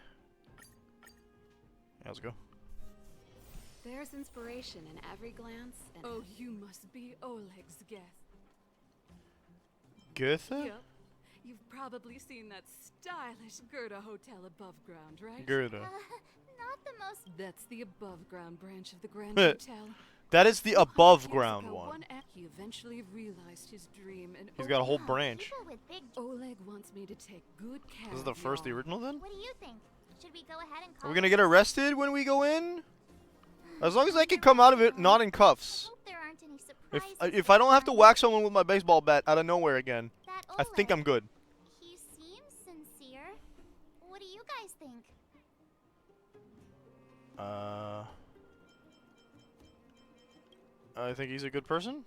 let's go. There's inspiration in every glance. And oh, you must be Oleg's guest. Goethe? Yep. You've probably seen that stylish Gerda hotel above ground, right? Gerda. Not the most. That's the above ground branch of the Grand Hotel. That is the above ground one. He eventually realized his dream and He's got a whole branch. Oleg wants me to take good care. This is the first, the original then? What do you think? Should we go ahead and call Are we gonna get arrested when we go in? As long as I can come out of it not in cuffs. There aren't any surprises. If I don't have to whack someone with my baseball bat out of nowhere again, I think I'm good. He seems sincere. What do you guys think? I think he's a good person.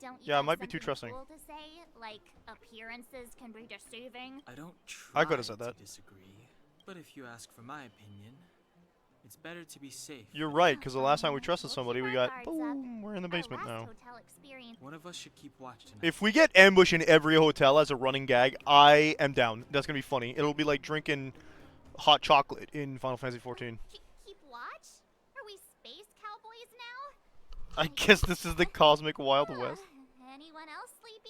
Don't you Yeah, I have might be too something trusting. cool to say? Like appearances can be deceiving. I don't I could have said that. disagree, but if you ask for my opinion, it's better to be safe. You're right, because the last time we trusted somebody, we got boom. We're in the basement now. One of us should keep watch tonight. If we get ambushed in every hotel as a running gag, I am down. That's gonna be funny. It'll be like drinking hot chocolate in Final Fantasy 14. Keep watch? Are we space cowboys now? I guess this is the cosmic Wild West. Anyone else sleepy?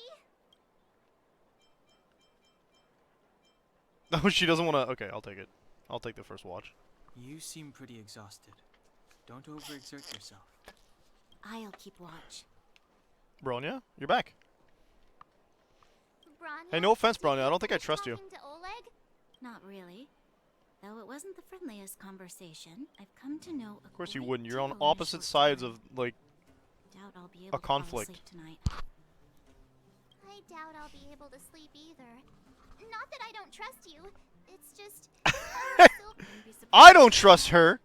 Oh, she doesn't want to. Okay, I'll take it. I'll take the first watch. You seem pretty exhausted. Don't overexert yourself. I'll keep watch. Bronya, you're back. Bronya, Hey, no offense, Bronya. I don't think I trust you. to Oleg? Not really. Though it wasn't the friendliest conversation, I've come to know a Of course you great wouldn't. You're on deal in a opposite short sides time. of, like, Doubt I'll be able a to fall conflict. asleep tonight. I doubt I'll be able to sleep either. Not that I don't trust you. It's just. I don't trust her.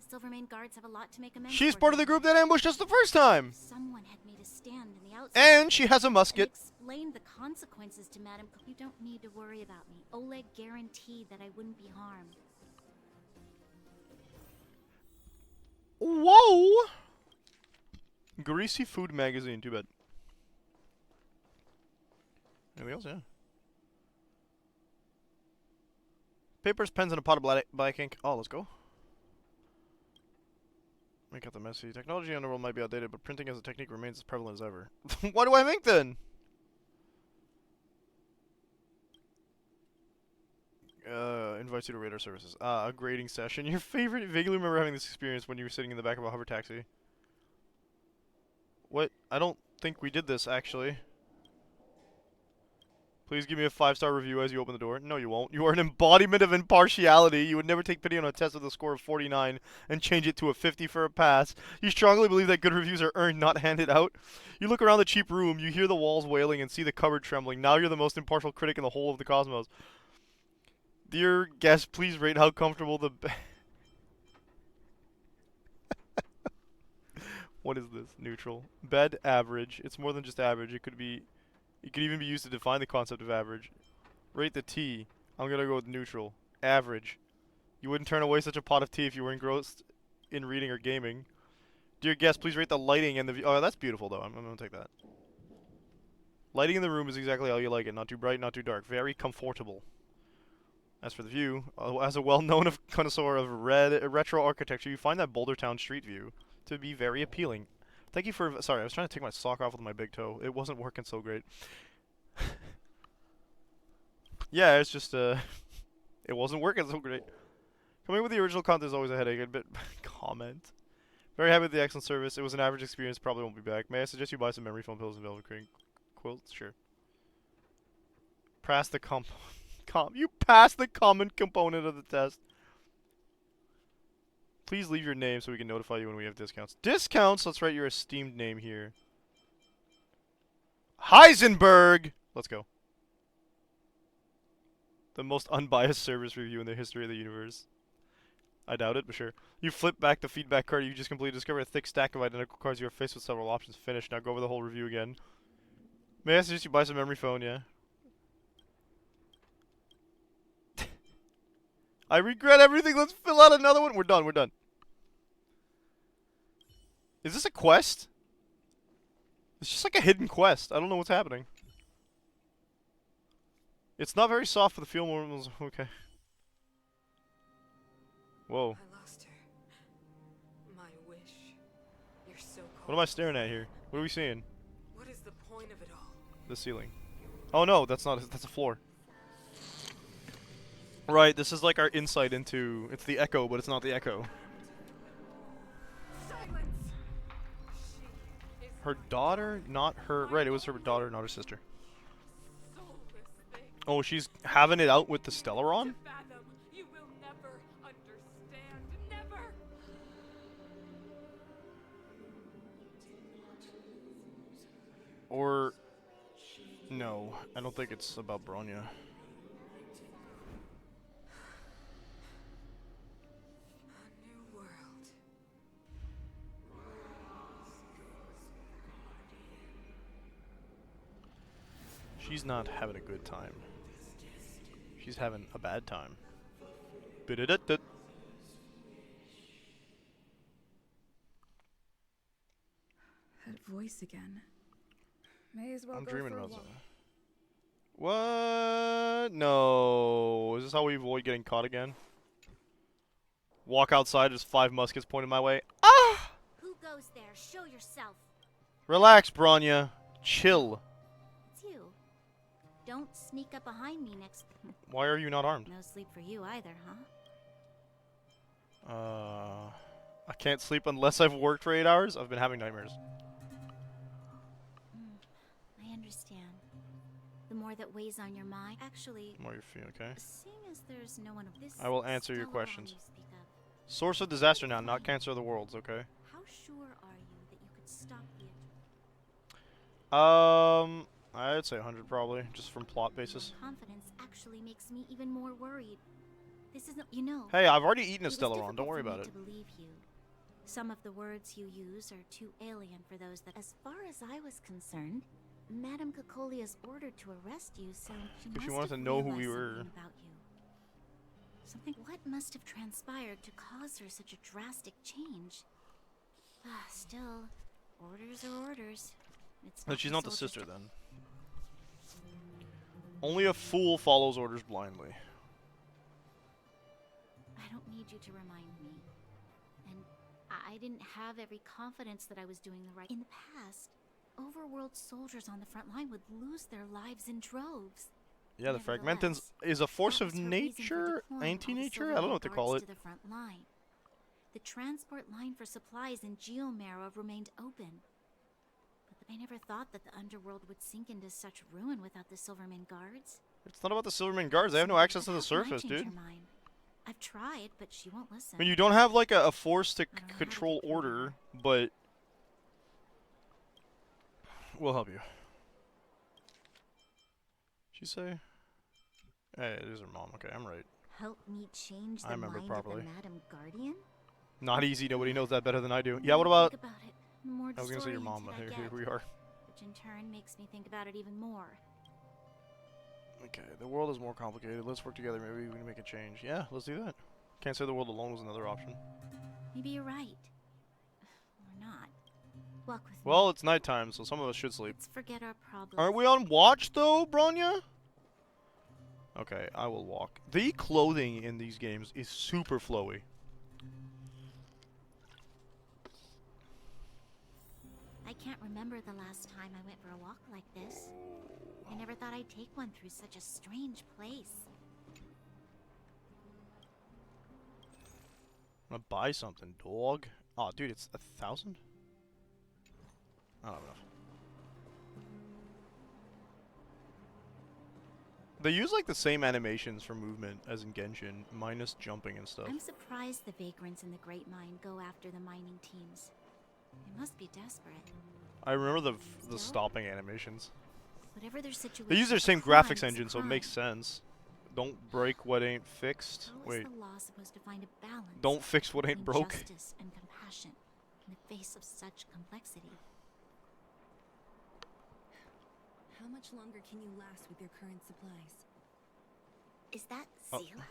Silvermane guards have a lot to make amends She's for part of the group that ambushed us the first time. Someone had made a stand in the outside. And she has a musket. And explained the consequences to Madame. You don't need to worry about me. Oleg guaranteed that I wouldn't be harmed. Whoa! Greasy Food Magazine. Too bad. Anything else? Yeah. Papers, pens, and a pot of black ink. Oh, let's go. Make out the messy. Technology in the world might be outdated, but printing as a technique remains as prevalent as ever. Why do I have ink then? Invites you to radar services. A grading session. Your favorite? Vaguely remember having this experience when you were sitting in the back of a hover taxi. What? I don't think we did this, actually. Please give me a 5-star review as you open the door. No, you won't. You are an embodiment of impartiality. You would never take pity on a test with a score of 49 and change it to a 50 for a pass. You strongly believe that good reviews are earned, not handed out. You look around the cheap room, you hear the walls wailing and see the cupboard trembling. Now you're the most impartial critic in the whole of the cosmos. Dear guest, please rate how comfortable the What is this? Neutral. Bed, average. It's more than just average. It could even be used to define the concept of average. Rate the tea. I'm gonna go with neutral. Average. You wouldn't turn away such a pot of tea if you were engrossed in reading or gaming. Dear guest, please rate the lighting and the view. Oh, that's beautiful though. I'm gonna take that. Lighting in the room is exactly how you like it. Not too bright, not too dark. Very comfortable. As for the view, as a well-known connoisseur of retro architecture, you find that Boulder Town street view to be very appealing. Thank you for... Sorry, I was trying to take my sock off with my big toe. It wasn't working so great. Yeah, it's just, it wasn't working so great. Coming with the original content is always a headache. A bit... comment. Very happy with the excellent service. It was an average experience. Probably won't be back. May I suggest you buy some memory foam pillows and velvet cream quilts? Sure. Pass the you passed the common component of the test. Please leave your name so we can notify you when we have discounts. Discounts? Let's write your esteemed name here. Heisenberg! Let's go. The most unbiased service review in the history of the universe. I doubt it, but sure. You flip back the feedback card you just completely discover a thick stack of identical cards. You are faced with several options. Finished. Now go over the whole review again. May I suggest you buy some memory foam? Yeah. I regret everything. Let's fill out another one. We're done. We're done. Is this a quest? It's just like a hidden quest. I don't know what's happening. It's not very soft for the fuel normals. Okay. Whoa. I lost her. My wish. You're so cold. What am I staring at here? What are we seeing? What is the point of it all? The ceiling. Oh no, that's not. That's a floor. Right, this is like our insight into... It's the echo, but it's not the echo. Her daughter? Not her... Right, it was her daughter, not her sister. Oh, she's having it out with the Stellaron? You will never understand. Never. Or... No, I don't think it's about Bronya. She's not having a good time. She's having a bad time. That voice again. May as well I'm go dreaming for a about walk. something. What? No. Is this how we avoid getting caught again? Walk outside, there's 5 muskets pointed my way. Ah! Who goes there? Show yourself. Relax, Bronya. Chill. It's you. Don't sneak up behind me next. Why are you not armed? No sleep for you either, huh? I can't sleep unless I've worked for 8 hours? I've been having nightmares. I understand. The more that weighs on your mind, actually. The more you're feeling, okay? Seeing as there's no one of this. I will answer your Stellaron questions. you speak of. Source of disaster now, not cancer of the worlds, okay? How sure are you that you could stop the I'd say 100 probably, just from plot basis. confidence actually makes me even more worried. This isn't, you know. Hey, I've already eaten a it was Stellaron, difficult don't worry for me about it. to believe you. Some of the words you use are too alien for those that. As far as I was concerned, Madame Cocolia's ordered to arrest you, so she Because must she wanted have to know who we realized were. something about you. Something. What must have transpired to cause her such a drastic change? Still, orders are orders. It's But she's the not the soldier's sister then. Only a fool follows orders blindly. I don't need you to remind me. And I didn't have every confidence that I was doing the right. In the past, overworld soldiers on the front line would lose their lives in droves. Yeah, the Fragmentans is a force of nature? Anti-nature? I don't know what to call it. To the front line. The transport line for supplies in Geomarrow remained open. But I never thought that the underworld would sink into such ruin without the Silverman guards. It's not about the Silverman guards, they have no access to the How can I surface, change dude. her mind? I've tried, but she won't listen. I mean, you don't have like a force to control order, but we'll help you. She say? Hey, it is her mom. Okay, I'm right. Help me change the I remember mind properly. of the Madam Guardian? Not easy. Nobody knows that better than I do. Yeah, what about... Think about it. the more I was gonna say your mom, but disoriented I here get, we are. which in turn makes me think about it even more. Okay, the world is more complicated. Let's work together. Maybe we can make a change. Yeah, let's do that. Can't say the world alone was another option. Maybe you're right. Or not. Walk with me. Well, it's nighttime, so some of us should sleep. Let's forget our problems. Aren't we on watch, though, Bronya? Okay, I will walk. The clothing in these games is super flowy. I can't remember the last time I went for a walk like this. I never thought I'd take one through such a strange place. I'm gonna buy something, dog. Oh, dude, it's 1,000? I don't have enough. They use like the same animations for movement as in Genshin, minus jumping and stuff. I'm surprised the vagrants in the Great Mine go after the mining teams. They must be desperate. I remember the stopping animations. Whatever their situation, They use their same graphics engine, so it makes sense. Don't break what ain't fixed. How is Wait. the law supposed to find a balance? Don't fix what ain't between broke. Justice and compassion in the face of such complexity. How much longer can you last with your current supplies? Is that Oh. Zila?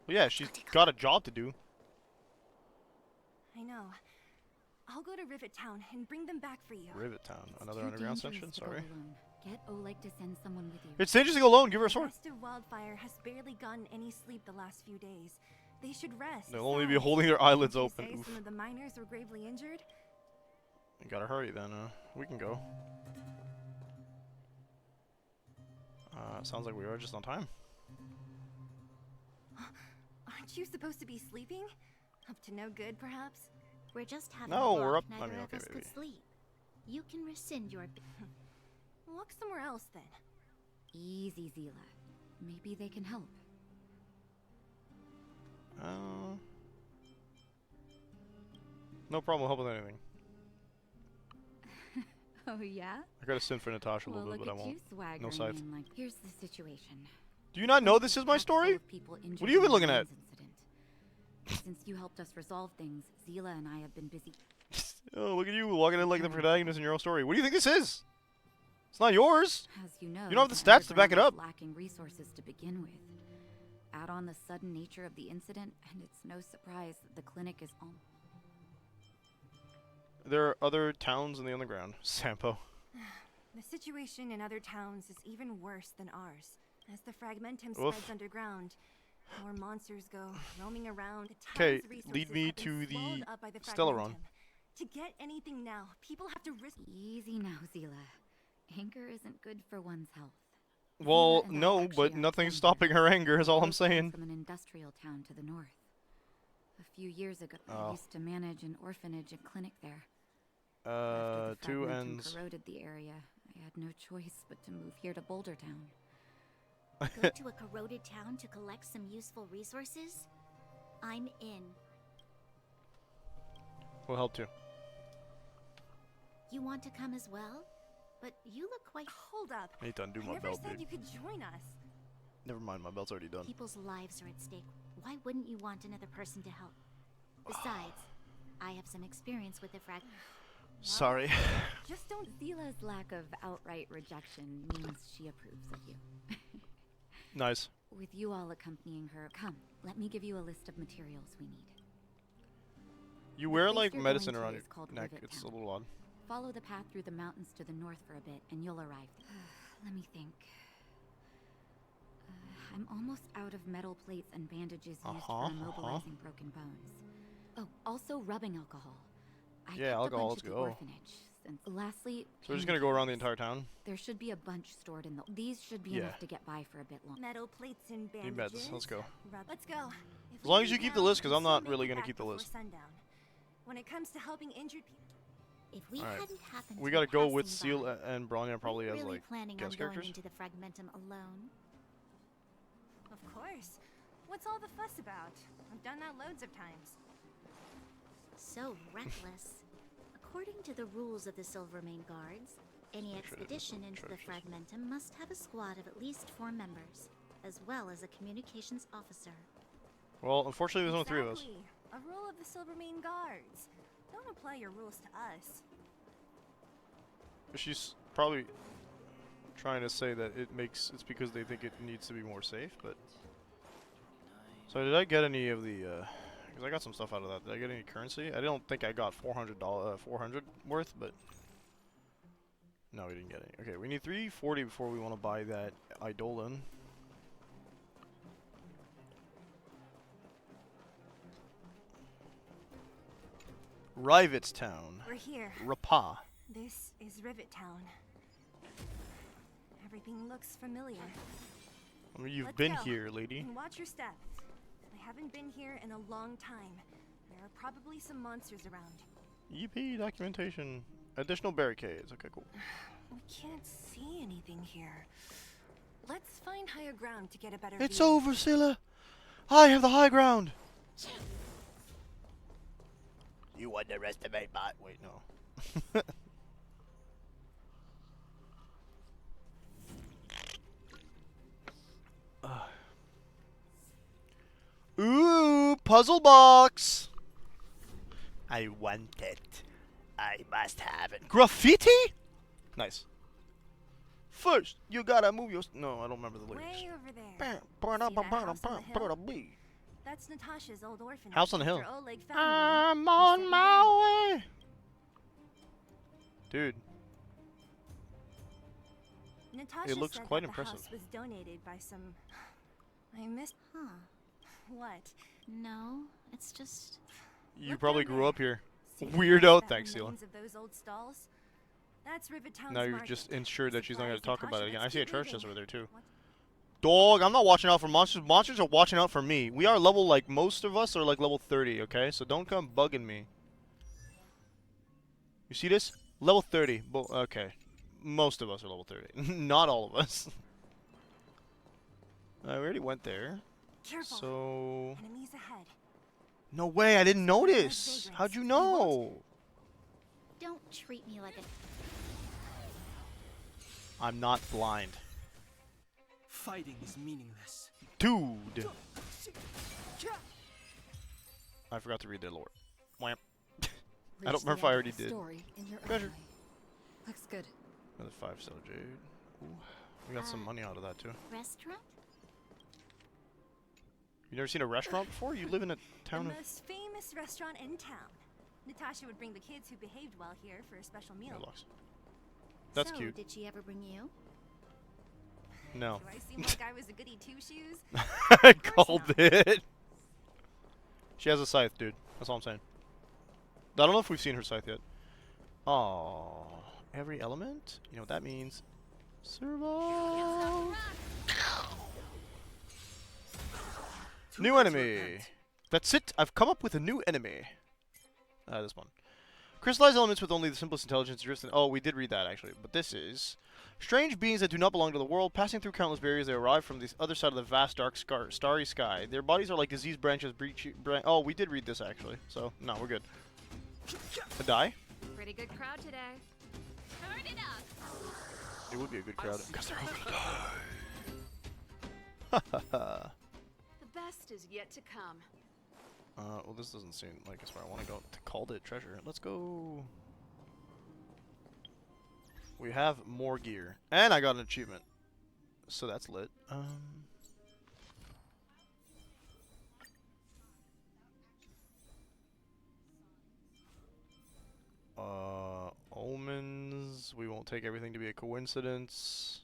Well, yeah, she's got a job to do. I know. I'll go to Rivet Town and bring them back for you. Rivet Town, another Too underground dangerous section. to go Sorry. alone. Get Oleg to send someone with you. It's dangerous to go alone. Give her a The sword. rest of Wildfire has barely gotten any sleep the last few days. They should rest. They'll only be Besides, holding their eyelids didn't you open. say Oof. some of the miners were gravely injured. You gotta hurry then. We can go. Sounds like we are just on time. Aren't you supposed to be sleeping? Up to no good, perhaps? We're just having No, a walk. we're up. Neither I mean, of okay, us maybe. could sleep. You can rescind your. Walk somewhere else then. Easy, Zila. Maybe they can help. No problem. Help with anything. Oh yeah? I gotta sin for Natasha a Well, little bit, look but I at you won't. swaggering No scythe. in like. Here's the situation. Do you not know this is my story? What have you been looking at? Since you helped us resolve things, Zila and I have been busy. Oh, look at you walking in like the protagonist in your own story. What do you think this is? It's not yours. As you know, You don't have the stats to back it underground up. was lacking resources to begin with. Add on the sudden nature of the incident, and it's no surprise that the clinic is on. There are other towns in the underground. Sampo. The situation in other towns is even worse than ours. As the Fragmentum Oof. spreads underground, more monsters go roaming around. The 'Kay, town's lead resources me have been to swallowed the up by the Stellaron. Fragmentum. To get anything now, people have to risk. Easy now, Zila. Anger isn't good for one's health. Well, Zila and I no, actually but are nothing's friends stopping her anger, is all I'm both come saying. From an industrial town to the north. A few years ago, I Oh. used to manage an orphanage and clinic there. After the 2 Fragmentum ends. corroded the area, I had no choice but to move here to Boulder Town. Go to a corroded town to collect some useful resources? I'm in. We'll help too. You want to come as well? But you look quite. Hold up. I need to undo I my never belt, said dude. you could join us. Never mind, my belt's already done. People's lives are at stake. Why wouldn't you want another person to help? Besides, I have some experience with the frag. Sorry. Just don't. Zila's lack of outright rejection means she approves of you. Nice. With you all accompanying her, come, let me give you a list of materials we need. You wear place like you're medicine going to around your is called neck. Rivet It's a Town. little odd. Follow the path through the mountains to the north for a bit, and you'll arrive. Let me think. I'm almost out of metal plates and bandages used for immobilizing broken bones. Oh, also rubbing alcohol. I Yeah, kept alcohol, a bunch let's at the go. orphanage. Since lastly, So we're just gonna go around the entire town? there should be a bunch stored in the. These should be Yeah. enough to get by for a bit longer. Metal plates and Need bandages. meds. Let's go. Let's go. As long as you keep the list, because I'm not really gonna keep the list. Sundown. When it comes to helping injured people. If we Alright. hadn't happened We to gotta be go passing with by, Seal and Bronya probably were as you really like planning on guest going characters. into the Fragmentum alone? Of course. What's all the fuss about? I've done that loads of times. So reckless. According to the rules of the Silvermane Guards, any expedition into the Fragmentum must have a squad of at least 4 members, as well as a communications officer. Well, unfortunately, there's only 3 of us. Exactly. A rule of the Silvermane Guards. Don't apply your rules to us. She's probably trying to say that it's because they think it needs to be more safe, but... So did I get any of the, because I got some stuff out of that. Did I get any currency? I don't think I got $400 worth, but... No, we didn't get any. Okay, we need 340 before we want to buy that Eidolon. Rivet's Town. We're here. Rapa. This is Rivet Town. Everything looks familiar. I mean, you've Let's been go. here, lady. And watch your step. I haven't been here in a long time. There are probably some monsters around. EP documentation. Additional barricades. Okay, cool. We can't see anything here. Let's find higher ground to get a better It's view. over, Scylla. I have the high ground. You underestimate my... Wait, no. Ooh, puzzle box. I want it. I must have it. Graffiti? Nice. First, you gotta move your... No, I don't remember the lyrics. Way over there. See that house on the hill? That's Natasha's old orphanage. House on the hill. after Oleg found me. I'm on my way. Dude. Natasha It looks said quite that impressive. The house was donated by some... I missed... Huh. What? No, it's just... You Look probably down grew there. up here. See the Weirdo. that Thanks, Scylla. remains of those old stalls? That's Rivet Town's Now you're market. just ensured that she's not going to Supplies talk about it Natasha again. I lets see a keep trash chest moving. over there, too. What? Dog, I'm not watching out for monsters. Monsters are watching out for me. We are level, like, most of us are, like, level 30, okay? So don't come bugging me. You see this? Level 30. Okay. Most of us are level 30. Not all of us. We already went there. Careful. So... Enemies ahead. No way, I didn't notice. How'd you know? Don't treat me like a... I'm not blind. Fighting is meaningless. Dude! I forgot to read their lore. Wham. I don't remember if I already did. Treasure. Looks good. Another 5-star jade. Ooh, we got some money out of that too. Restaurant? You never seen a restaurant before? You live in a town The of... most famous restaurant in town. Natasha would bring the kids who behaved well here for a special meal. Mailbox. That's so, cute. Did she ever bring you? No. Do I seem like I was a goody two-shoes? I called it. She has a scythe, dude. That's all I'm saying. I don't know if we've seen her scythe yet. Oh, every element? You know what that means? Survival. New enemy. That's it. I've come up with a new enemy. This one. Crystallized elements with only the simplest intelligence drifts in... Oh, we did read that, actually. But this is... Strange beings that do not belong to the world. Passing through countless barriers, they arrive from the other side of the vast, dark, starry sky. Their bodies are like diseased branches. Oh, we did read this, actually. So, no, we're good. A die? Pretty good crowd today. Turn it up. It would be a good crowd. Because they're all gonna die. The best is yet to come. Well, this doesn't seem like it's where I want to go. Called it treasure. Let's go. We have more gear. And I got an achievement. So that's lit. Omens. We won't take everything to be a coincidence.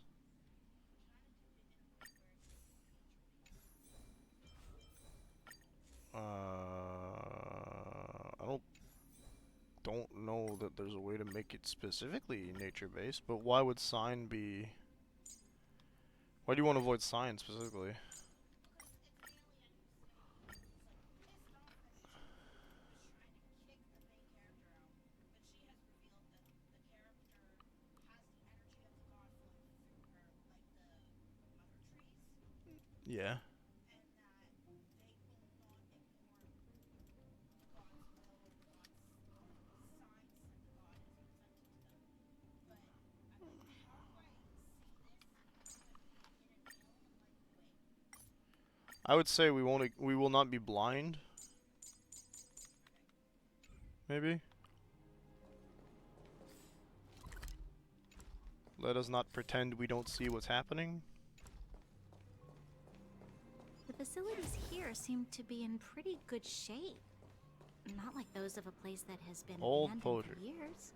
I don't know that there's a way to make it specifically nature-based, but why would sign be... Why do you want to avoid sign specifically? Yeah. I would say we will not be blind. Maybe. let us not pretend we don't see what's happening. The facilities here seem to be in pretty good shape. Not like those of a place that has been Old abandoned poetry. for years.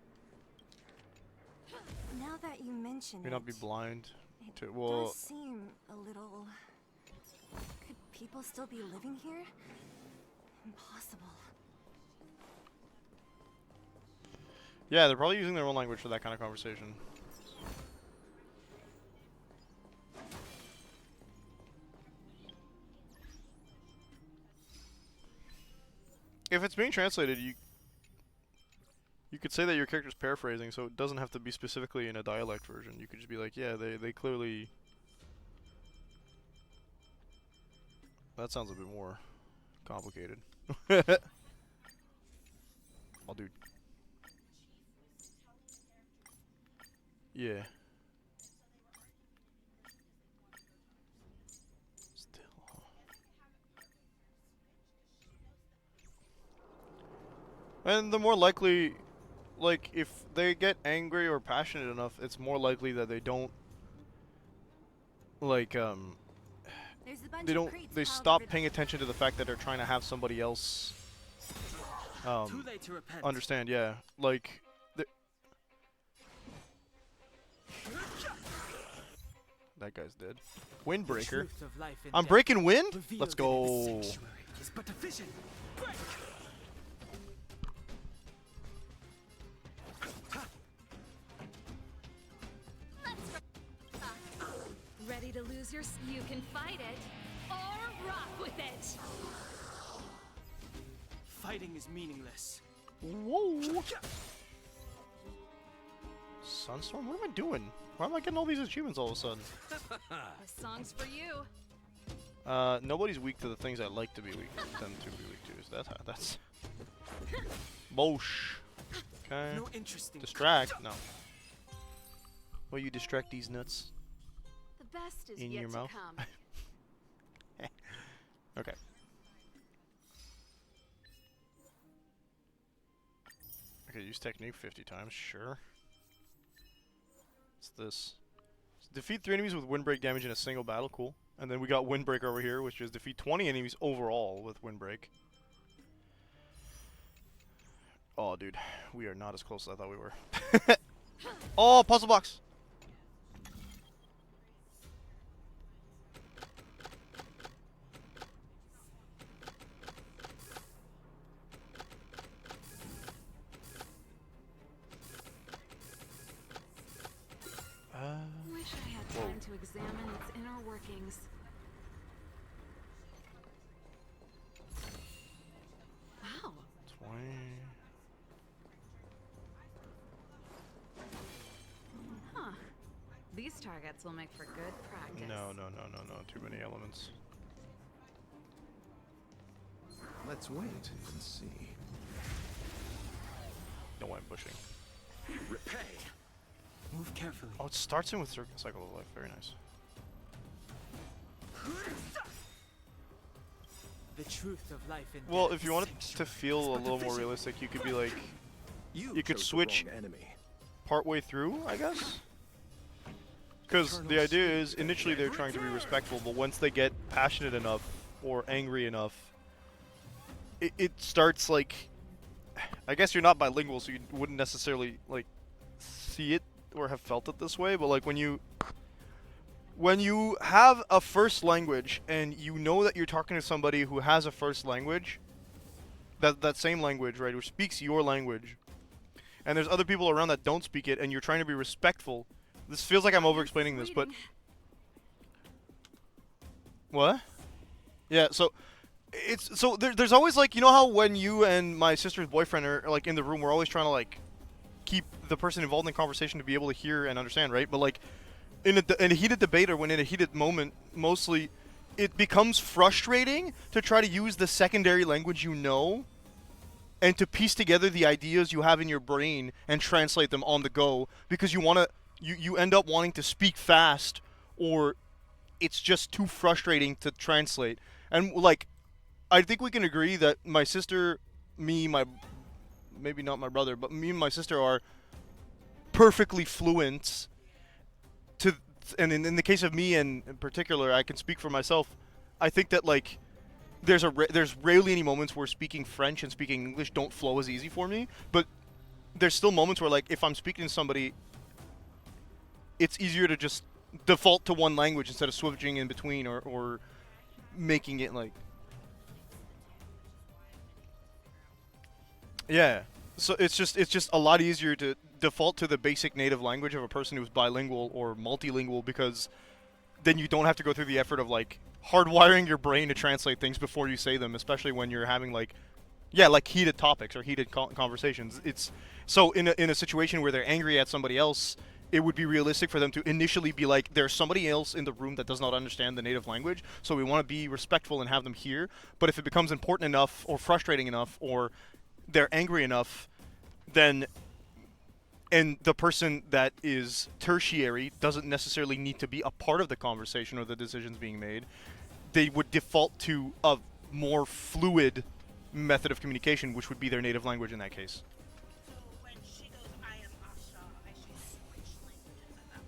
Now that you mention May it, not be blind to it well. does seem a little. Could people still be living here? Impossible. Yeah, they're probably using their own language for that kind of conversation. If it's being translated, you could say that your character's paraphrasing, so it doesn't have to be specifically in a dialect version. You could just be like, yeah, they clearly... That sounds a bit more complicated. Oh, dude. Yeah. Still. And the more likely, like, if they get angry or passionate enough, it's more likely that they don't, like, they stop paying attention to the fact that they're trying to have somebody else, Too late to repent. understand, yeah. Like, that guy's dead. Windbreaker. I'm breaking wind? Let's go. Ready to lose your... You can fight it, or rock with it! Fighting is meaningless. Whoa. Sunstorm? What am I doing? Why am I getting all these achievements all of a sudden? This song's for you. Nobody's weak to the things I like to be weak them to be weak to. So that's Bosh. Okay. No interesting. Distract? No. Will you distract these nuts? The best is In yet your to mouth? come. Okay. Okay, use technique 50 times, sure. What's this? Defeat 3 enemies with windbreak damage in a single battle, cool. And then we got windbreak over here, which is defeat 20 enemies overall with windbreak. Oh, dude, we are not as close as I thought we were. Oh, puzzle box! Wish I had time to examine its inner workings. Wow. 20. Huh. These targets will make for good practice. No. Too many elements. Let's wait and see. No way I'm pushing. Repay. Move carefully. Oh, it starts in with Cycle of Life. Very nice. The truth of life in Well, death if you is want it to feel a little more realistic, you could be like... You could switch partway through, I guess? Because the idea is, initially they're trying to be respectful, but once they get passionate enough, or angry enough, it starts like... I guess you're not bilingual, so you wouldn't necessarily, like, see it or have felt it this way, but like when you have a first language and you know that you're talking to somebody who has a first language, that same language, right, who speaks your language, and there's other people around that don't speak it, and you're trying to be respectful. This feels like I'm over-explaining this, but... What? Yeah, so... There's always, like, you know how when you and my sister's boyfriend are, like, in the room, we're always trying to, like, keep the person involved in the conversation to be able to hear and understand, right? But, like, in a heated debate or when in a heated moment, mostly, it becomes frustrating to try to use the secondary language you know and to piece together the ideas you have in your brain and translate them on the go, because you end up wanting to speak fast, or it's just too frustrating to translate. And, like, I think we can agree that my sister, maybe not my brother, but me and my sister are perfectly fluent and in the case of me in particular, I can speak for myself. I think that like there's rarely any moments where speaking French and speaking English don't flow as easy for me, but there's still moments where like if I'm speaking to somebody, it's easier to just default to one language instead of switching in between or making it like yeah. So it's just a lot easier to default to the basic native language of a person who's bilingual or multilingual, because then you don't have to go through the effort of like hardwiring your brain to translate things before you say them, especially when you're having like like heated topics or heated conversations. It's so in a situation where they're angry at somebody else, it would be realistic for them to initially be like, there's somebody else in the room that does not understand the native language, so we want to be respectful and have them hear. But if it becomes important enough or frustrating enough or they're angry enough, then and the person that is tertiary doesn't necessarily need to be a part of the conversation or the decisions being made, they would default to a more fluid method of communication, which would be their native language in that case. So when she goes, I am Asha, I should switch languages at that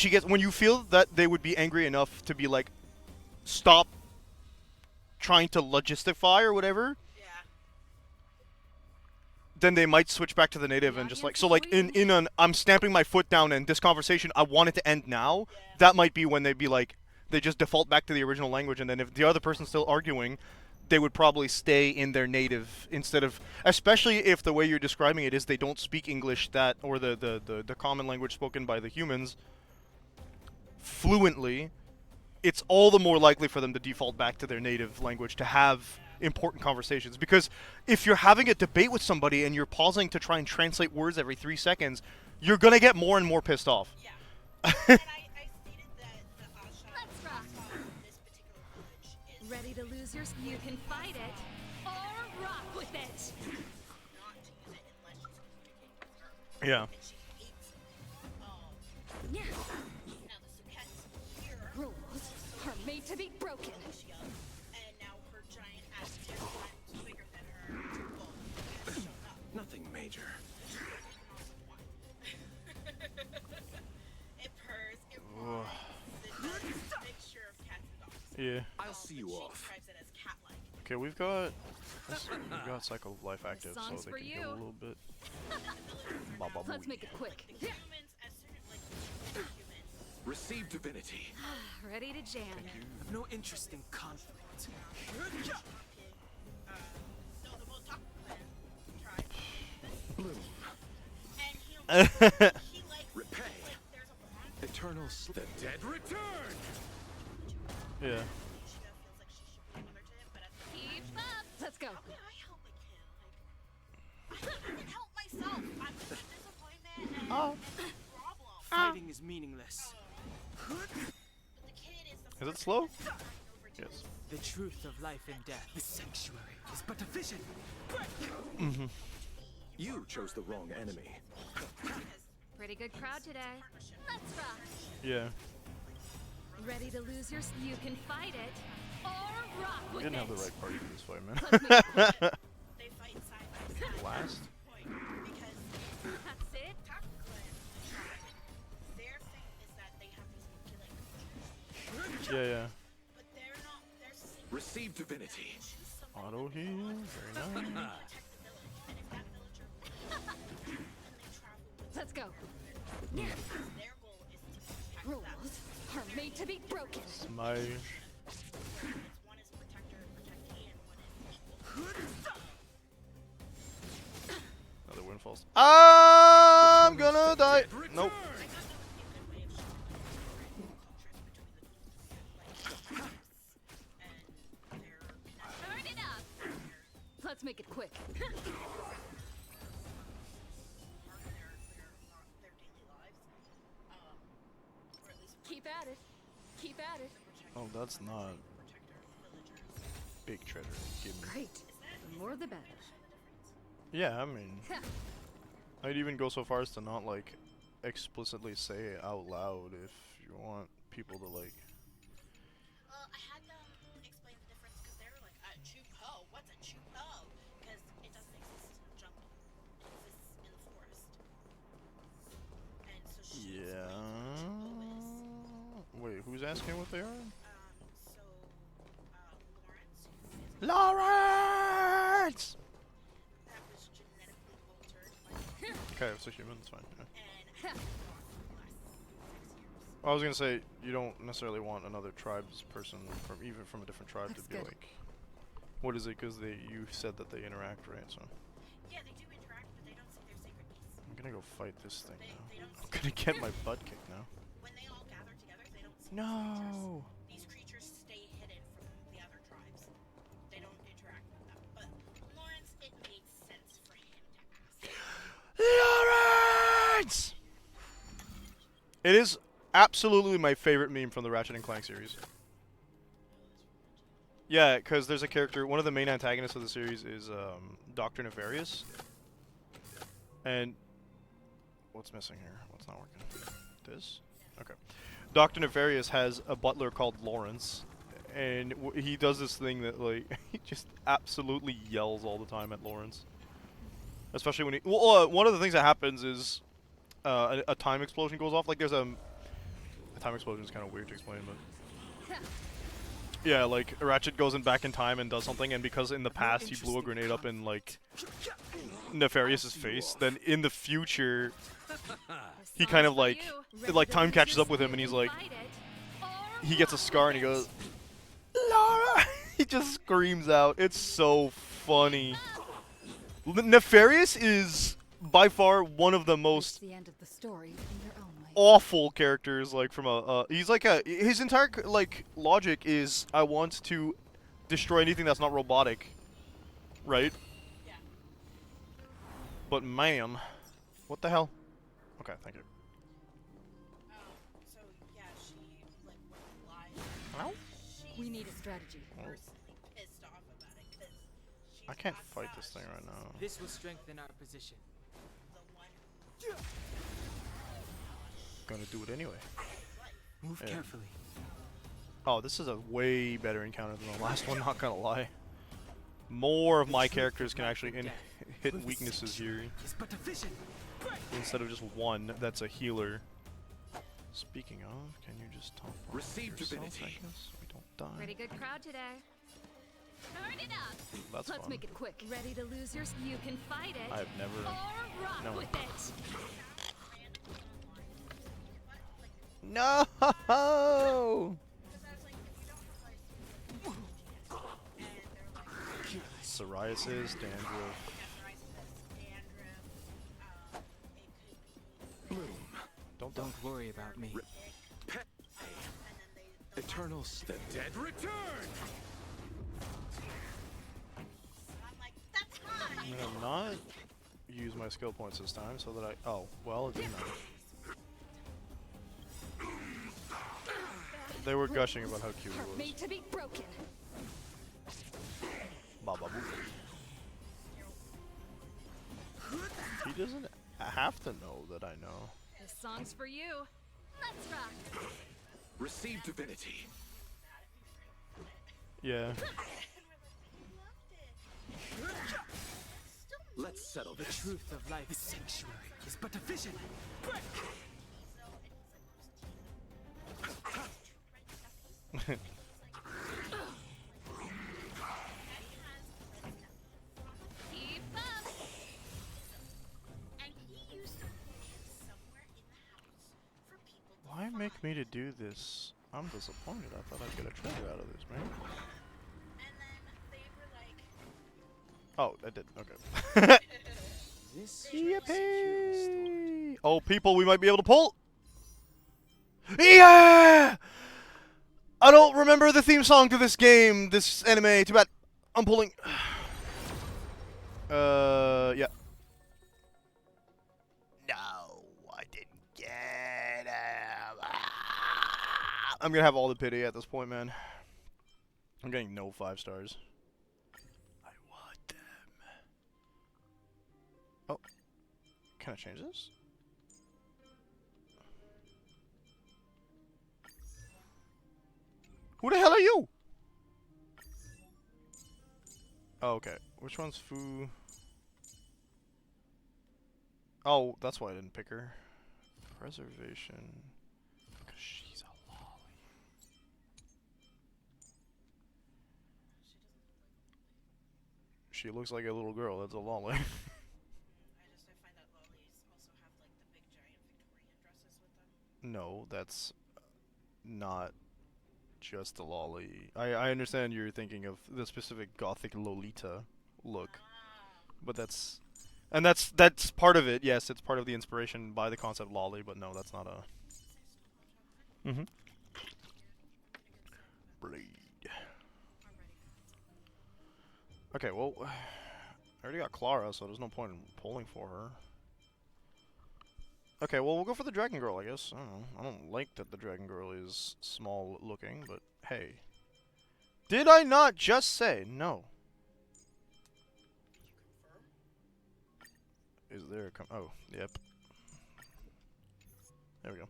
point. Yeah, when you feel that they would be angry enough to be like, stop trying to logistify or whatever, then they might switch back to the native and just like, so like in an I'm stamping my foot down and this conversation I want it to end now, that might be when they'd be like, they just default back to the original language, and then if the other person's still arguing, they would probably stay in their native instead of, especially if the way you're describing it is they don't speak English that, or the common language spoken by the humans fluently, it's all the more likely for them to default back to their native language to have important conversations. Because if you're having a debate with somebody and you're pausing to try and translate words every 3 seconds, you're gonna get more and more pissed off. Yeah. And I stated that the Asha in this particular village is Ready to lose your... You can fight it, or rock with it! not to use it unless she's communicating with her. Yeah. And she hates it. Yeah. Now the Sukettes here Rules are made to be broken. and now her giant ass deer friend bigger than her bull has shown up. Nothing major. It purrs, it roars, it does a mixture of cats and dogs. Yeah. I'll see you She off. describes it as cat-like. Okay, we've got Cycle Life active, so song's they for can you. heal a little bit. Let's make it quick. The humans, as soon as like humans, Receive divinity. Ready to jam. I've no interest in conflict. so the Motaku clan tribe, Bloom. and he likes Repay. like there's a bond. Eternal the dead return. Yeah. She feels like she should be a mother to him, but at the Keep up. Let's go. how can I help a kid? Like, I can't help myself. I'm just a disappointment and a problem. Fighting is meaningless. But the kid is the Is it slow? Yes. The truth of life and death. The sanctuary is but a vision. Mm-hmm. You chose the wrong enemy. Pretty good crowd today. Let's rock. Yeah. Ready to lose your... You can fight it, or rock We with didn't it. have the right party for this fight, man. Let's make it quick. They fight side by side. Last? Point, because That's it. Taku clan tribe, their thing is that they have these killing creatures. Yeah, yeah. But they're not, they're single. Receive divinity. Auto heal, very nice. Protect the village, and if that villager then they travel with Let's go. their goal is to protect Rules them. are made to be broken. Smite. One is protector and protectee, and one is equal. Another windfalls. I'm gonna die. Nope. Turn it up. Let's make it quick. Keep at it. Keep at it. Oh, that's not big treasure. Give me. Great. The more the better. Yeah, I mean, I'd even go so far as to not like explicitly say it out loud if you want people to like. I had them explain the difference because they were like, chupo, what's a chupo? Because it doesn't exist in the jungle. It exists in the forest. And so she Yeah. asking what they are? Lawrence, Lawrence! Okay, it's a human, it's fine. Yeah. Well, I was gonna say, you don't necessarily want another tribe's person, from even from a different tribe, to be like, what is it? Because you said that they interact, right? So. Yeah, they do interact, but they don't see their sacred beasts. I'm gonna go fight this thing now. I'm gonna get my butt kicked now. When they all gather together, they don't see these creatures stay hidden from the other tribes. They don't interact with them. But Lawrence, it made sense for him to ask. Lawrence! It is absolutely my favorite meme from the Ratchet and Clank series. Yeah, because there's a character, one of the main antagonists of the series is Dr. Nefarious. And what's missing here? What's not working? This? Okay. Dr. Nefarious has a butler called Lawrence, and he does this thing that, like, he just absolutely yells all the time at Lawrence. Especially when he... Well, one of the things that happens is a time explosion goes off. Like, there's a time explosion is kind of weird to explain, but... Yeah, like, Ratchet goes back in time and does something, and because in the past he blew a grenade up in, like, Nefarious's face, then in the future, he kind of, like time catches up with him, and he's like, he gets a scar, and he goes, Laura! He just screams out. It's so funny. Nefarious is, by far, one of the most awful characters, like, from he's like his entire, like, logic is, I want to destroy anything that's not robotic, right? Yeah. But man, what the hell? Okay, thank you. So yeah, she like lied. We need a strategy. Personally pissed off about it because I can't fight this thing right now. This will strengthen our position. Gonna do it anyway. Move carefully. Oh, this is a way better encounter than the last one, not gonna lie. More of my characters can actually hit weaknesses here. Instead of just one that's a healer. Speaking of, can you just talk about Receive divinity. I guess? We don't die. Pretty good crowd today. Turn it up. That's Let's fun. make it quick. Ready to lose yours? You can fight it. I've never... Or rock No. with it. No! Psoriasis, dandruff. Bloom. Don't worry about me. Eternals. The dead return. I'm gonna not use my skill points this time so that I... Oh, well, it didn't matter. They were gushing about how cute he was. Made to be broken. Baba boo. He doesn't have to know that I know. This song's for you. Let's rock. Receive divinity. Yeah. Let's settle The this. truth of life is sanctuary is but a vision. Keep up. Why make me to do this? I'm disappointed. I thought I'd get a treasure out of this, man. Oh, I did. Okay. Yippee! Oh, people, we might be able to pull. Yeah! I don't remember the theme song to this game, this anime. Too bad. I'm pulling. Yeah. No, I didn't get him. I'm gonna have all the pity at this point, man. I'm getting no 5 stars. I want them. Oh. Can I change this? Who the hell are you? Oh, okay. Which one's Fu? Oh, that's why I didn't pick her. Preservation. Because she's a lolly. She looks like a little girl. That's a lolly. I find that lollies also have like the big giant Victorian dresses with them. No, that's not just a lolly. I understand you're thinking of the specific gothic Lolita look, but that's part of it. Yes, it's part of the inspiration by the concept lolly, but no, that's not a. Blade. Okay, well, I already got Clara, so there's no point in pulling for her. Okay, well, we'll go for the Dragon Girl, I guess. I don't know. I don't like that the Dragon Girl is small looking, but hey. Did I not just say no? Is there a oh, yep. There we go.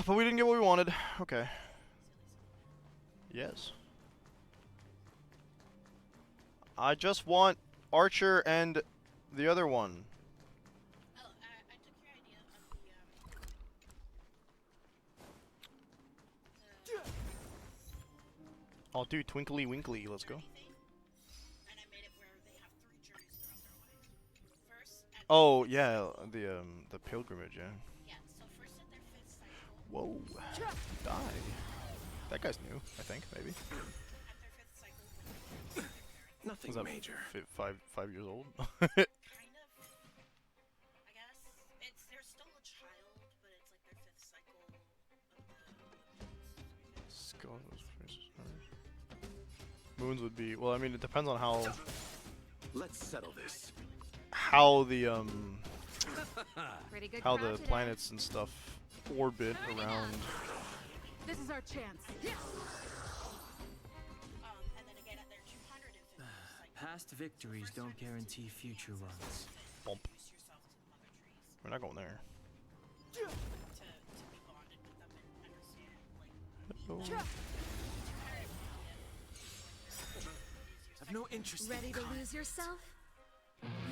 But we didn't get what we wanted. Okay. Yes. I just want Archer and the other one. Oh, I took your idea of the I'll do Twinkly Winkly. Let's go. and I made it where they have 3 journeys throughout their life. First, at Oh yeah, the pilgrimage. Yeah. yeah, so first at their 5th cycle. Whoa. Die. That guy's new. I think maybe. At their 5th cycle, Nothing Was that major. 5 years old? kind of. I guess they're still a child, but it's like their 5th cycle of the Moons would be well. I mean, it depends on Let's settle this. how the Pretty good how crowd the today. planets and stuff orbit around. This is our chance. and then again at their 250th cycle. Past victories don't guarantee future ones. Bump. We're not going there. To be bonded with them and understand, like, Hello. I've no interest. Ready to lose yourself?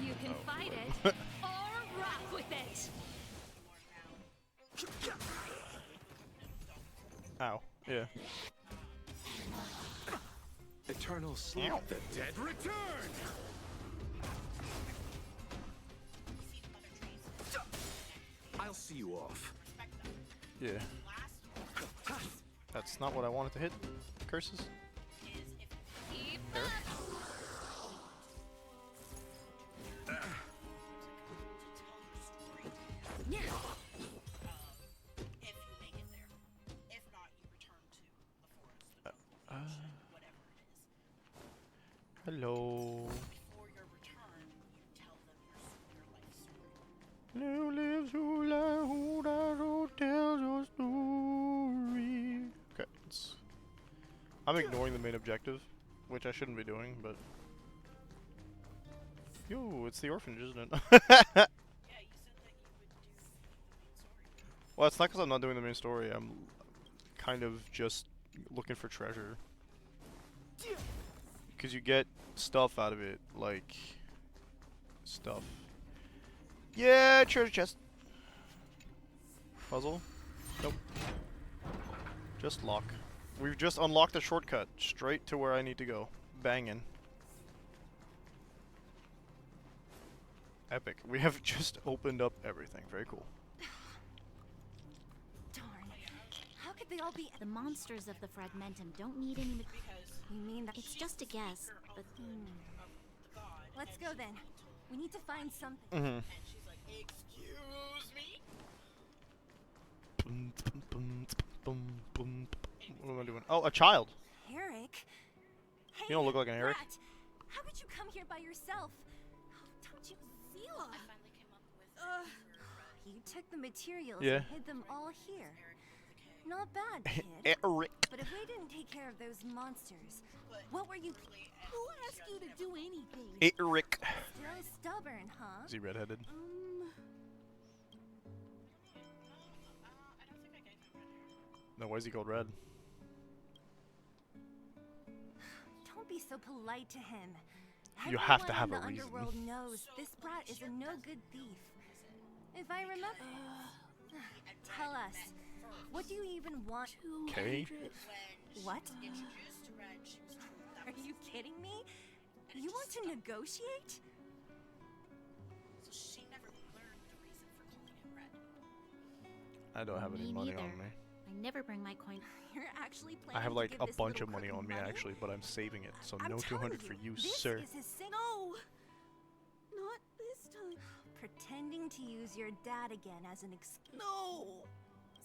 You can Oh, fight boy. it or rock with it. Ow. Yeah. Eternal sleep. Ow. The dead return. I'll see you off. Yeah. That's not what I wanted to hit. Curses. There. Yeah. if you make it there. If not, you return to the forest, whatever it is. Hello. Before your return, you tell them your life story. Who lives, who lies, who dies, who tells your story? Okay. I'm ignoring the main objective, which I shouldn't be doing, but. Yo, it's the orphanage, isn't it? Yeah, you said that you would do the main story. Well, it's not because I'm not doing the main story. I'm kind of just looking for treasure. Because you get stuff out of it, like stuff. Yeah, treasure chest. Puzzle? Nope. Just lock. We've just unlocked a shortcut straight to where I need to go. Bangin'. Epic. We have just opened up everything. Very cool. Darn. How could they all be? The monsters of the Fragmentum don't need any. You mean that? It's just a guess, but Let's go then. We need to find something. Mm-hmm. And she's like, excuse me? What am I doing? Oh, a child. Eric? Hey, You don't look like an Eric. Rat, how could you come here by yourself? Don't you feel? I finally came up with You took the materials Yeah. and hid them all here. Not bad, kid. Eric. But if we didn't take care of those monsters, what were you? Who asked you to do anything? Eric. Still stubborn, huh? Is he redheaded? I don't think I gave him red hair. No, why is he called red? Don't be so polite to him. You have to Everyone have in a the reason. underworld knows this brat is a no-good thief. If I remember, tell us, what do you even want? Okay. What? Introduced to Red, she was told that Are you kidding me? You want to negotiate? So she never learned the reason for calling it red. I don't have any money neither. on me. I never bring my coin. You're actually I planning have to like give a this bunch little of money crook on me actually, but I'm saving it. So I'm no telling 200 for you, this sir. Is his no! Not this time. Pretending to use your dad again as an excuse. No!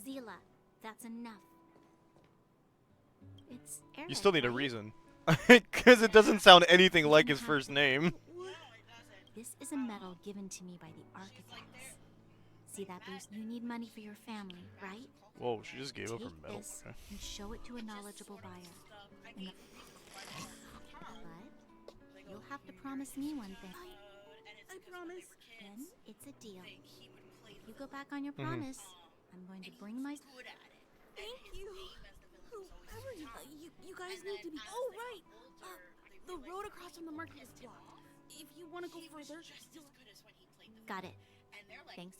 Zila, that's enough. It's Eric, You still need a right? reason. Because it doesn't sound anything like his first name. This is a medal given to me by the architects. See that boost? You need money for your family, right? Whoa, she just gave up her Take medal. this Okay. and show it to a knowledgeable buyer. And but you'll have to promise me one thing. I promise. Then it's a deal. If you go back on your Mhm. promise, I'm going to bring my. Thank you. Whoever you guys need to be. Oh, right. The road across from the market is blocked. If you want to go further, Got it. Thanks.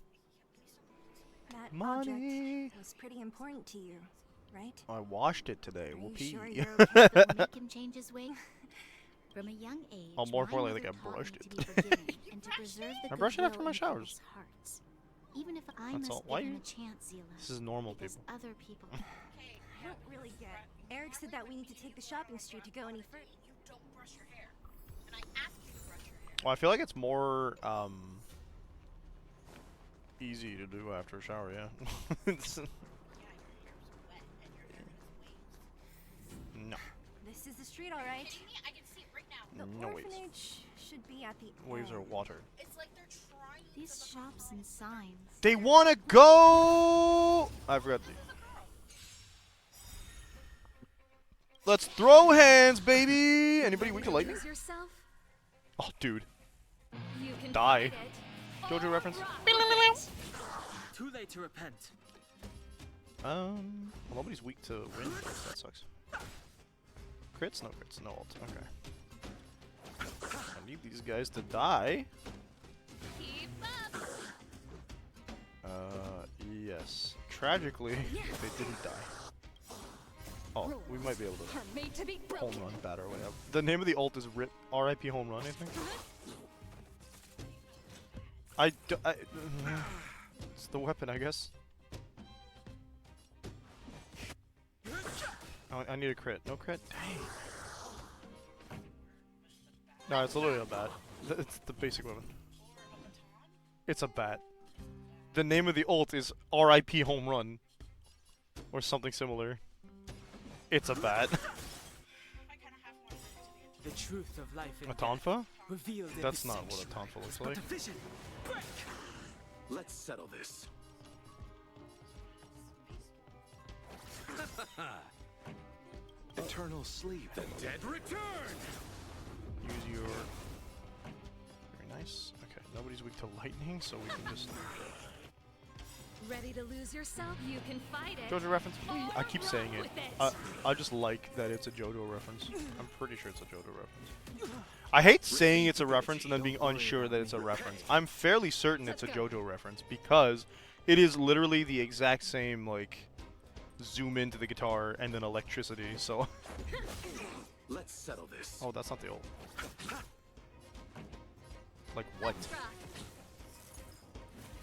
that Money. object was pretty important to you, right? I washed it today. Are you Whoopee. sure you're okay? That'll make him change his way. From a young age, Oh, more my importantly, mother like I taught brushed me it. to be forgiving and to preserve the I brush it after goodwill my in showers. people's hearts. Even if I That's must all. give Why him you- a chance, Zila. This is normal because people. other people. I don't really get. Eric said that we need to take the shopping street to go any further. You don't brush your hair. And I asked you to brush your hair. Well, I feel like it's more easy to do after a shower. Yeah. It's- no. This is the street, all right. I can see it right now. The No waves. orphanage should be at the Waves are end. water. It's like they're trying. These shops and signs. They want to go. I forgot to. Let's throw hands, baby. Anybody weak to lightning? Lose yourself? Oh, dude. You can Die. fight it. JoJo reference. Too late to repent. Well, nobody's weak to wind. That sucks. Crits? No crits. No ult. Okay. I need these guys to die. Keep up. Yes. Tragically, they didn't die. Oh, we might be able to Are made to be home broken. run bat or whatever. The name of the ult is RIP home run, I think. It's the weapon, I guess. I need a crit. No crit? Dang. No, it's literally a bat. It's the basic weapon. It's a bat. The name of the ult is RIP home run. Or something similar. It's a bat. The truth of life in A tonfa? revealed in That's the not what a sanctuary. tonfa looks But like. the vision, break! Let's settle this. Eternal sleep. The dead return. Use your... Very nice. Okay, nobody's weak to lightning, so we can just... Ready to lose yourself? You can fight it. JoJo reference? I keep Or saying rock it. with it. I just like that it's a JoJo reference. I'm pretty sure it's a JoJo reference. I hate saying it's a reference and then being unsure that it's a reference. I'm fairly certain it's a JoJo reference because it is literally the exact same, like, zoom into the guitar and then electricity, so... Let's settle this. Oh, that's not the ult. Like, what?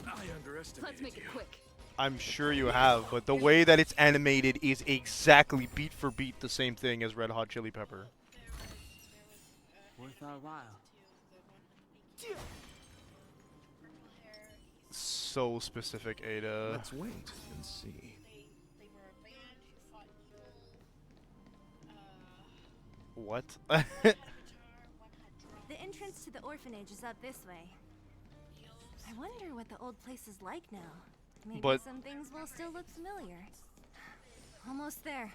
I underestimated Let's make it quick. I'm sure you have, but the way that it's animated is exactly beat for beat the same thing as Red Hot Chili Pepper. Worth our while. So specific, Ada. Let's wait and see. What? The entrance to the orphanage is up this way. I wonder what the old place is like now. Maybe But- some things will still look familiar. Almost there.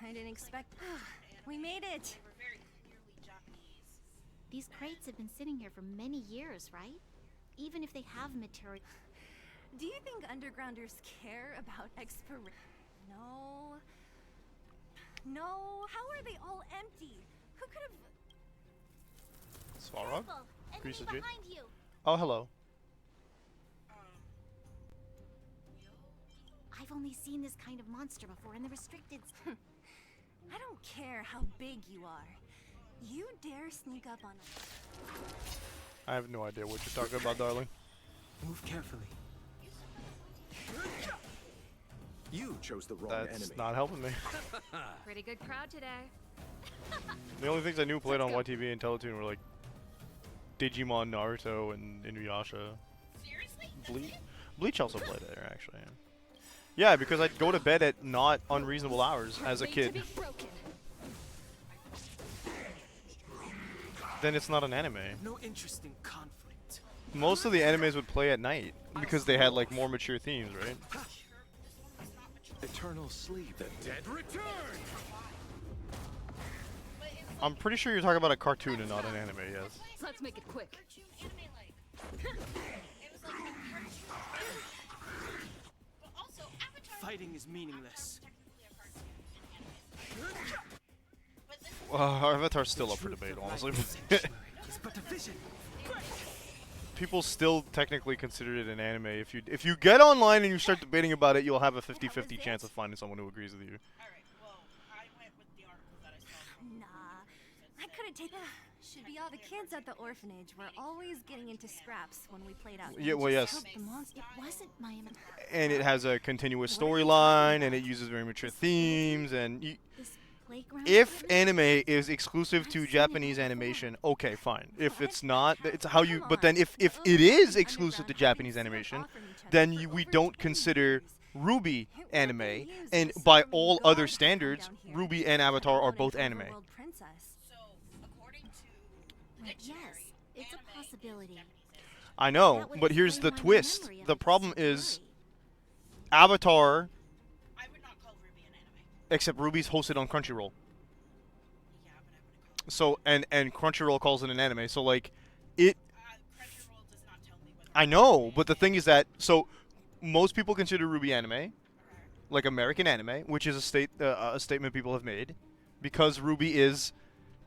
I didn't expect... We made it! These crates have been sitting here for many years, right? Even if they have material. Do you think undergrounders care about exploration? No. No, how are they all empty? Who could have... Svarog? Careful! Grease Enemy of Jade? behind you! Oh, hello. I've only seen this kind of monster before in the restricted. I don't care how big you are. You dare sneak up on us? I have no idea what you're talking about, darling. Move carefully. You chose the wrong That's enemy. not helping me. Pretty good crowd today. The only things I knew played on YTV and Teletoon were like Digimon, Naruto, and Inuyasha. Seriously? Bleach also played there, actually. Yeah, because I'd go to bed at not unreasonable hours as a kid. Then it's not an anime. No interest in conflict. Most of the animes would play at night because they had like more mature themes, right? Eternal sleep. The dead return. I'm pretty sure you're talking about a cartoon and not an anime, yes. Let's make it quick. Fighting is meaningless. Avatar's still up for debate, honestly. People still technically consider it an anime. If you get online and you start debating about it, you'll have a 50-50 chance of finding someone who agrees with you. Nah, I couldn't take that. Should be all the kids at the orphanage were always getting into scraps when we played out. Yeah, well, yes. The monster. It wasn't my. And it has a continuous storyline, and it uses very mature themes, and if anime is exclusive to Japanese animation, okay, fine. If it's not, it's how you. But then, if it is exclusive to Japanese animation, then we don't consider Ruby anime, and by all other standards, Ruby and Avatar are both anime. Yes, it's a possibility. I know, but here's the twist. The problem is, Avatar. Except Ruby's hosted on Crunchyroll. So and Crunchyroll calls it an anime. So like, it. I know, but the thing is that most people consider Ruby anime, like American anime, which is a statement people have made, because Ruby is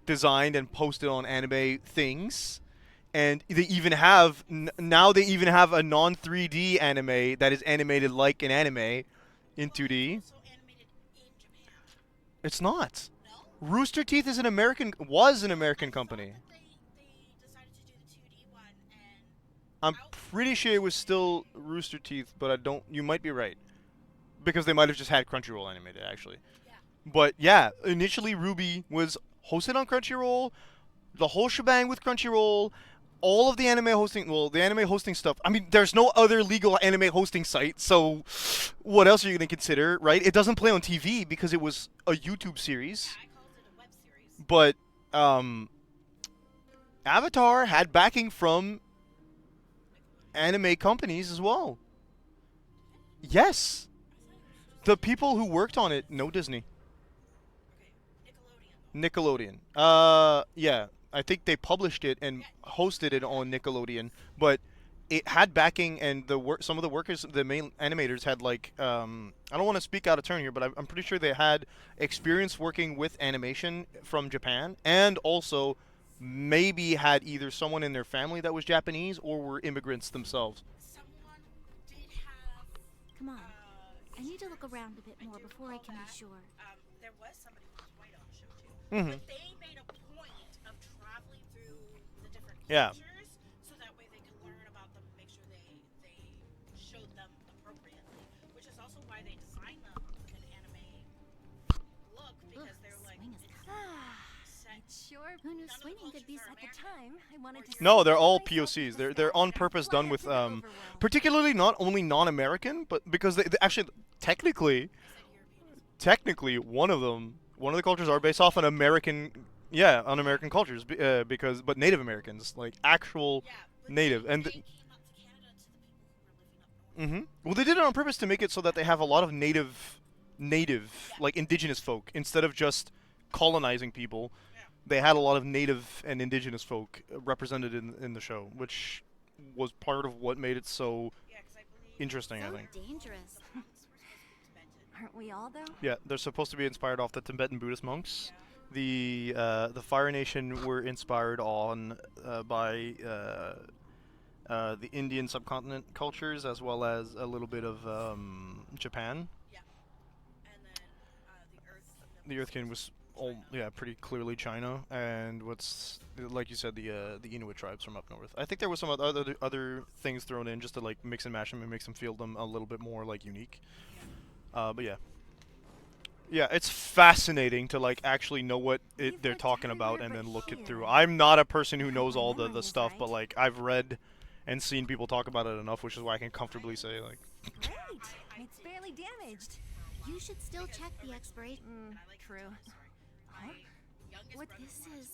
designed and posted on anime things, and they even have now they even have a non-3D anime that is animated like an anime in 2D. It's not. No? Rooster Teeth was an American company. I'm pretty sure it was still Rooster Teeth, but I don't. You might be right, because they might have just had Crunchyroll animated actually. Yeah. But yeah, initially Ruby was hosted on Crunchyroll, the whole shebang with Crunchyroll, all of the anime hosting. Well, the anime hosting stuff. I mean, there's no other legal anime hosting site, so what else are you going to consider, right? It doesn't play on TV because it was a YouTube series. Yeah, I called it a web series. But Avatar had backing from anime companies as well. Yes. The people who worked on it, no Disney. Okay, Nickelodeon. Yeah. I think they published it and hosted it on Nickelodeon, but it had backing, and some of the workers, the main animators, had like I don't want to speak out of turn here, but I'm pretty sure they had experience working with animation from Japan, and also maybe had either someone in their family that was Japanese or were immigrants themselves. Someone did have. Come on, I need to look around a bit more before I can be sure. There was somebody who was white on the show too, but they made a point of traveling through the different cultures, so that way they could learn about them and make sure they showed them appropriately, which is also why they designed them with an anime look, because they're like. Sure. Who knew swinging could be at the time? I wanted to. No, they're all POCs. They're on purpose done with particularly not only non-American, but because they actually technically one of the cultures are based off an American. Yeah, on American cultures, but Native Americans, like actual native, and well, they did it on purpose to make it so that they have a lot of native, like indigenous folk instead of just colonizing people. They had a lot of native and indigenous folk represented in the show, which was part of what made it so interesting, I think. Dangerous. Aren't we all though? Yeah, they're supposed to be inspired off the Tibetan Buddhist monks. The Fire Nation were inspired on by the Indian subcontinent cultures, as well as a little bit of Japan. Yeah. And then the Earth King was yeah, pretty clearly China, and what's like you said, the Inuit tribes from up north. I think there was some other things thrown in just to like mix and match them and make them feel them a little bit more like unique. But yeah. Yeah, it's fascinating to like actually know what they're talking about and then look it through. I'm not a person who knows all the stuff, but like I've read and seen people talk about it enough, which is why I can comfortably say like. Great! It's barely damaged. You should still check the expiration. True. Huh? What this is?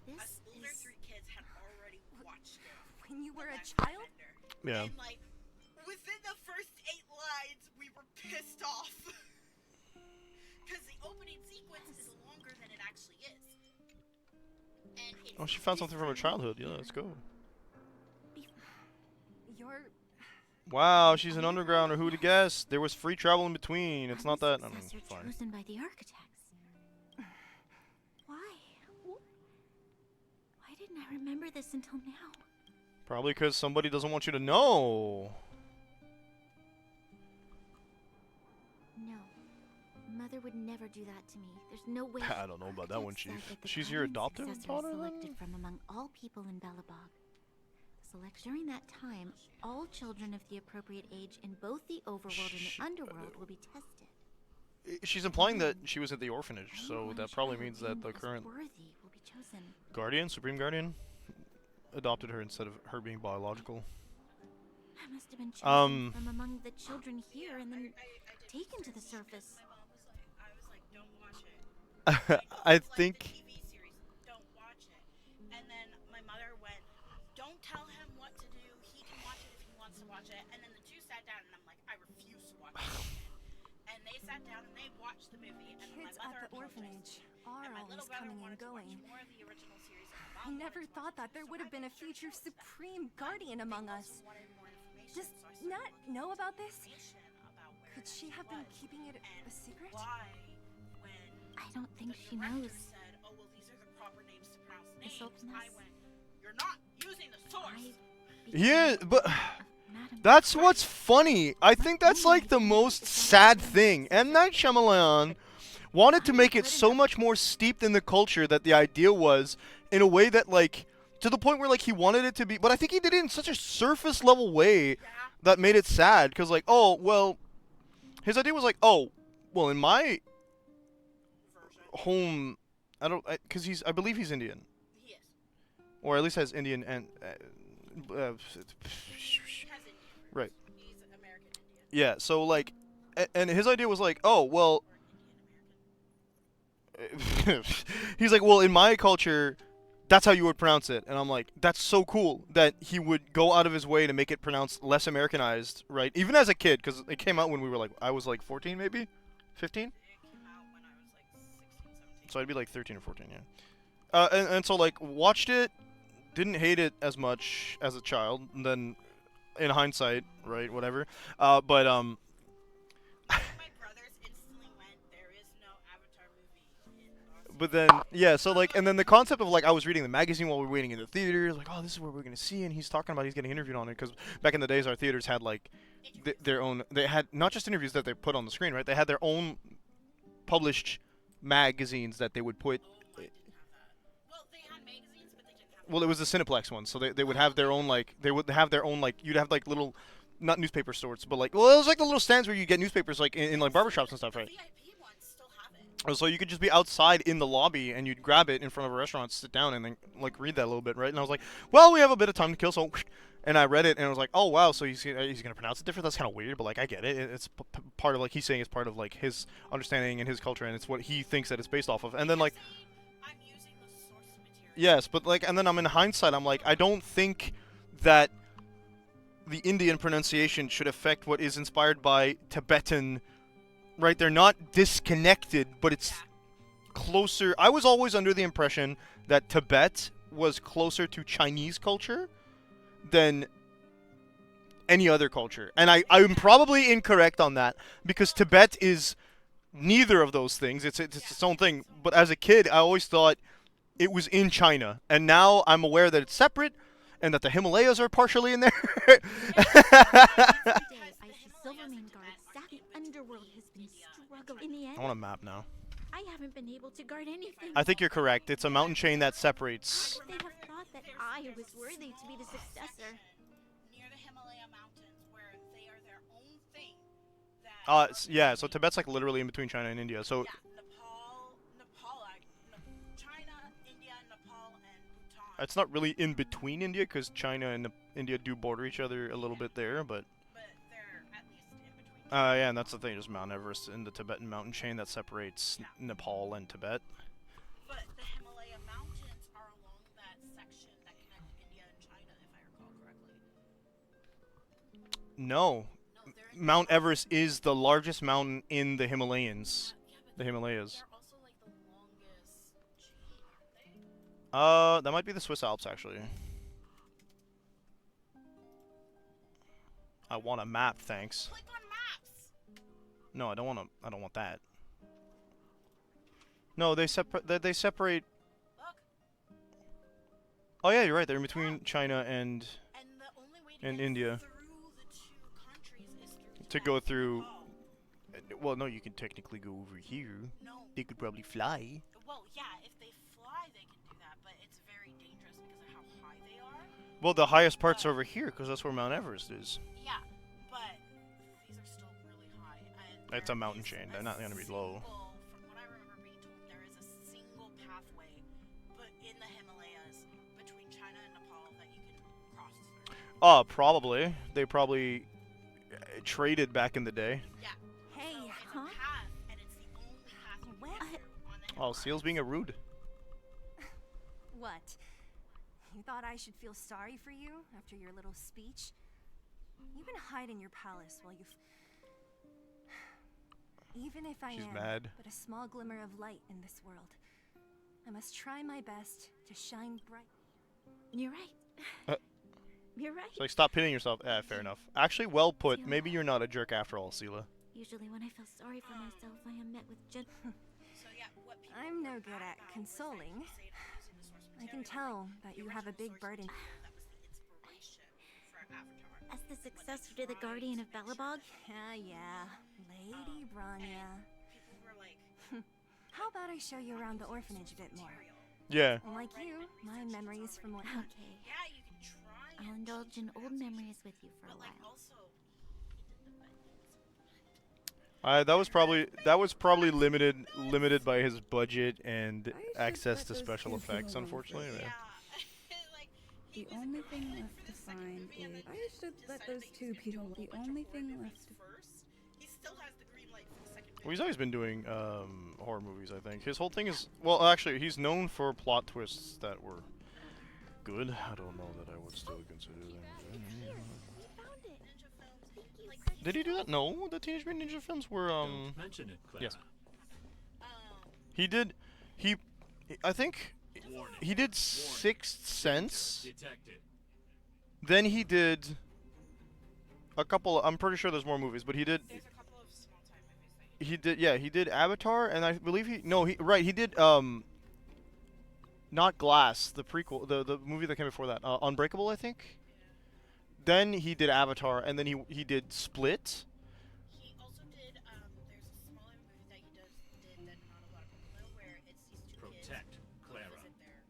This older is. 3 kids had already watched it. When you were a child? Yeah. And like, within the first 8 lines, we were pissed off. Because the opening sequence is longer than it actually is. And Oh, she found something from her childhood. Yeah, let's go. You're... Wow, she's an undergrounder. Who'd have guessed? There was free travel in between. It's not that. I mean, Successor fine. chosen by the architects. Why? Why didn't I remember this until now? Probably because somebody doesn't want you to know. No. Mother would never do that to me. There's no way. I don't know about that one, Chief. Said that the She's your common adopted successor daughter, is then? selected from among all people in Belobog. During that time, all children of the appropriate age in both the overworld and the underworld will be tested. She's implying that she was at the orphanage, so that probably means that the current Worthy will be chosen. guardian, supreme guardian, adopted her instead of her being biological. I must have been chosen from among the children here and then taken to the surface. I think. TV series, don't watch it. And then my mother went, don't tell him what to do. He can watch it if he wants to watch it. And then the 2 sat down, and I'm like, I refuse to watch it. And they sat down and they watched the movie. And Kids my mother at the orphanage are and my always little brother coming and wanted to watch going. more of the original series. I never thought that there would have been a future supreme guardian among us. Does Nat know about this? Could she have been keeping it a secret? I don't think she knows. Said, oh, well, these are the proper names to pronounce This names. openness. I went, you're not using the source. Yeah, but that's what's funny. I think that's like the most sad thing. M. Night Shyamalan wanted to make it so much more steeped in the culture that the idea was in a way that like to the point where like he wanted it to be, but I think he did it in such a surface level way that made it sad because like, oh, well, his idea was like, oh, well, in my home, because I believe he's Indian. He is. Or at least has Indian and right. He's American Indian. Yeah, so like, and his idea was like, oh, well, he's like, well, in my culture, that's how you would pronounce it. And I'm like, that's so cool that he would go out of his way to make it pronounced less Americanized, right? Even as a kid, because it came out when we were like, I was like 14 maybe? 15? So I'd be like 13 or 14, yeah. And so like, watched it, didn't hate it as much as a child, and then in hindsight, right, whatever. But My brothers instantly went, there is no Avatar movie in but then, yeah, so like, and then the concept of like, I was reading the magazine while we were waiting in the theaters, like, oh, this is where we're gonna see, and he's talking about he's getting interviewed on it, because back in the days, our theaters had like, their own, they had not just interviews that they put on the screen, right, they had their own published magazines that they would put. Well, it was the Cineplex one, so they would have their own like you'd have like little, not newspaper stores, but like, well, it was like the little stands where you get newspapers like in like barbershops and stuff, right? So you could just be outside in the lobby and you'd grab it in front of a restaurant, sit down, and then like read that a little bit, right? And I was like, well, we have a bit of time to kill, so. And I read it and I was like, oh wow, so he's gonna pronounce it different. That's kind of weird, but like I get it. It's part of like he's saying it's part of like his understanding and his culture, and it's what he thinks that it's based off of. And then like, yes, but like, and then I'm in hindsight, I'm like, I don't think that the Indian pronunciation should affect what is inspired by Tibetan. Right, they're not disconnected, but it's closer. I was always under the impression that Tibet was closer to Chinese culture than any other culture. And I'm probably incorrect on that, because Tibet is neither of those things. It's its own thing. But as a kid, I always thought it was in China. And now I'm aware that it's separate and that the Himalayas are partially in there. Silvermane Guard, the underworld has been struggling. In the end, I want a map now. I haven't been able to guard anything. I think you're correct. It's a mountain chain that separates. How could they have thought that I was worthy to be the successor? Near the Himalaya Mountains, where they are their own thing. That Yeah. So Tibet's like literally in between China and India. So. yeah, China, India, Nepal, and Bhutan. It's not really in between India because China and India do border each other a little bit there, but. But they're at least in between. Yeah, and that's the thing. There's Mount Everest in the Tibetan mountain chain that separates Nepal and Tibet. But the Himalaya Mountains are along that section that connect India and China, if I recall correctly. No. Mount Everest is the largest mountain in the Himalayas. The Himalayas. They're also like the longest chain, aren't they? That might be the Swiss Alps actually. I want a map, thanks. Click on maps. No, I don't want that. No, they separate. Look. Oh yeah, you're right. They're in between China and the only way to get India. Through the two countries is through To go through. Well, no, you can technically go over here. No. They could probably fly. Well, yeah, if they fly, they can do that, but it's very dangerous because of how high they are. Well, the highest part's over here because that's where Mount Everest is. Yeah, but these are still really high. And It's a mountain chain. They're not going to be low. From what I remember being told, there is a single pathway, but in the Himalayas between China and Nepal that you can cross through. Probably. They probably traded back in the day. Yeah. Hey, so it's huh? a path, and it's the only path you can get through on the Oh, Seal's being a rude. What? You thought I should feel sorry for you after your little speech? You can hide in your palace while you even if I She's am mad. but a small glimmer of light in this world, I must try my best to shine bright. You're right. You're right. So like, stop pitting yourself. Fair enough. Actually, well put. Maybe you're not a jerk after all, Seela. Usually when I feel sorry for myself, I am met with So yeah, what people I'm no good at consoling. I can tell that you have a big burden. that was the inspiration for Avatar. as the successor to the Guardian of Belobog. Yeah, Lady Branya. People were like, How about I show you around the orphanage a bit more? Yeah. Like you, my memories from what. Okay. yeah, you can try. I'll indulge in old memories with you for a But like while. also, That was probably limited by his budget and access to special effects, unfortunately. yeah. Yeah. like The only thing left to find is I should let those two people. The only thing left to first, he still has the green light for the second. Well, he's always been doing horror movies, I think. His whole thing is, well, actually, he's known for plot twists that were good. I don't know that I would still consider them. Did he do that? No, the Teenage Mutant Ninja films were Don't mention it, Clara. yes. He did. I think Warning. he did Sixth Sense. Detected. Then he did a couple. I'm pretty sure there's more movies, but he did. There's a couple of small time movies that he He did, yeah, he did Avatar, and I believe he did not Glass, the prequel, the movie that came before that, Unbreakable, I think. Then he did Avatar, and then he did Split. He also did, there's a smaller movie that he did that not a lot of people know, where it's these two kids Protect, Clara.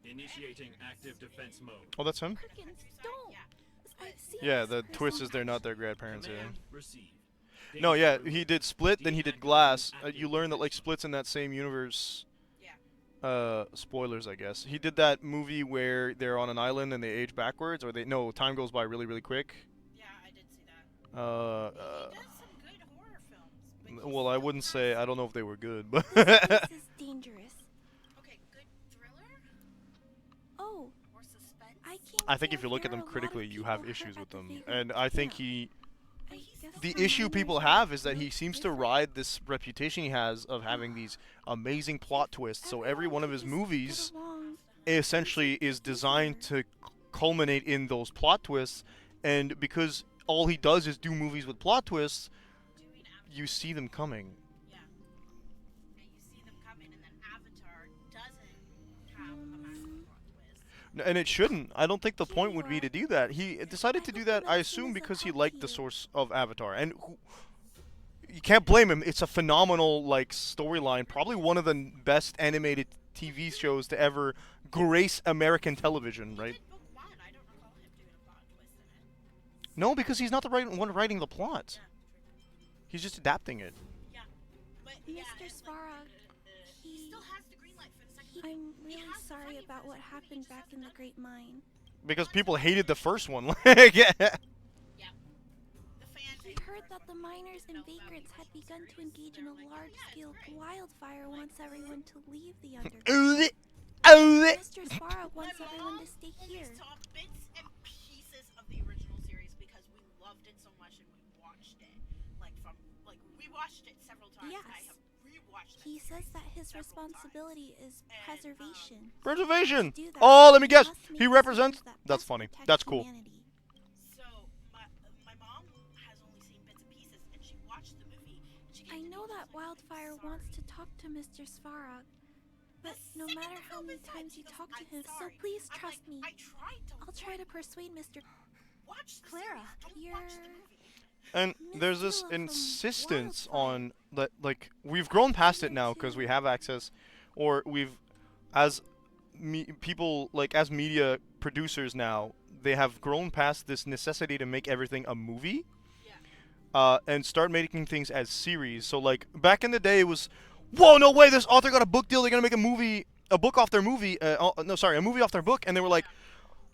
Initiating active defense mode. Oh, that's him. Perkins, don't. I've seen Yeah, this the twist is they're not their grandparents. Yeah. Command received. No, yeah, he did Split, then he did Glass. You learn that like Split's in that same universe. Spoilers, I guess. He did that movie where they're on an island and they age backwards, or time goes by really, really quick. Yeah, I did see that. He does some good horror films. Well, I wouldn't say. I don't know if they were good, but. This is dangerous. Okay, good thriller Oh, or suspense? I can't. I think if you look at them critically, you have issues with them, and I think the issue people have is that he seems to ride this reputation he has of having these amazing plot twists. So every one of his movies essentially is designed to culminate in those plot twists, and because all he does is do movies with plot twists, you see them coming. Yeah. And you see them coming, and then Avatar doesn't have a massive plot twist. And it shouldn't. I don't think the point would be to do that. He decided to do that, I assume, because he liked the source of Avatar. And you can't blame him. It's a phenomenal like storyline, probably one of the best animated TV shows to ever grace American television, right? No, because he's not the one writing the plot. He's just adapting it. Mr. Svarog, I'm really sorry about what happened back in the Great Mine. Because people hated the first one. Like, yeah. I heard that the miners and vagrants had begun to engage in a large-scale wildfire wants everyone to leave the underground. Mr. Svarog wants everyone to stay here. We saw bits and pieces of the original series because we loved it so much and we watched it. We watched it several times. Yes. I have rewatched it. He says that his responsibility is preservation. Preservation. To do that, Oh, let me guess. must He make represents. decisions that That's best funny. protect That's cool. humanity. So my mom has only seen bits and pieces, and she watched the movie. I know that Wildfire wants to talk to Mr. Svarog, but no matter how many times you talk to him, so please trust me. I'll try to persuade Mr. Clara, you're... And there's this insistence on that, like, we've grown past it now because we have access, or we've, as people, like, as media producers now, they have grown past this necessity to make everything a movie, and start making things as series. So, like, back in the day, it was, whoa, no way, this author got a book deal, they're gonna make a book off their movie, a movie off their book, and they were like,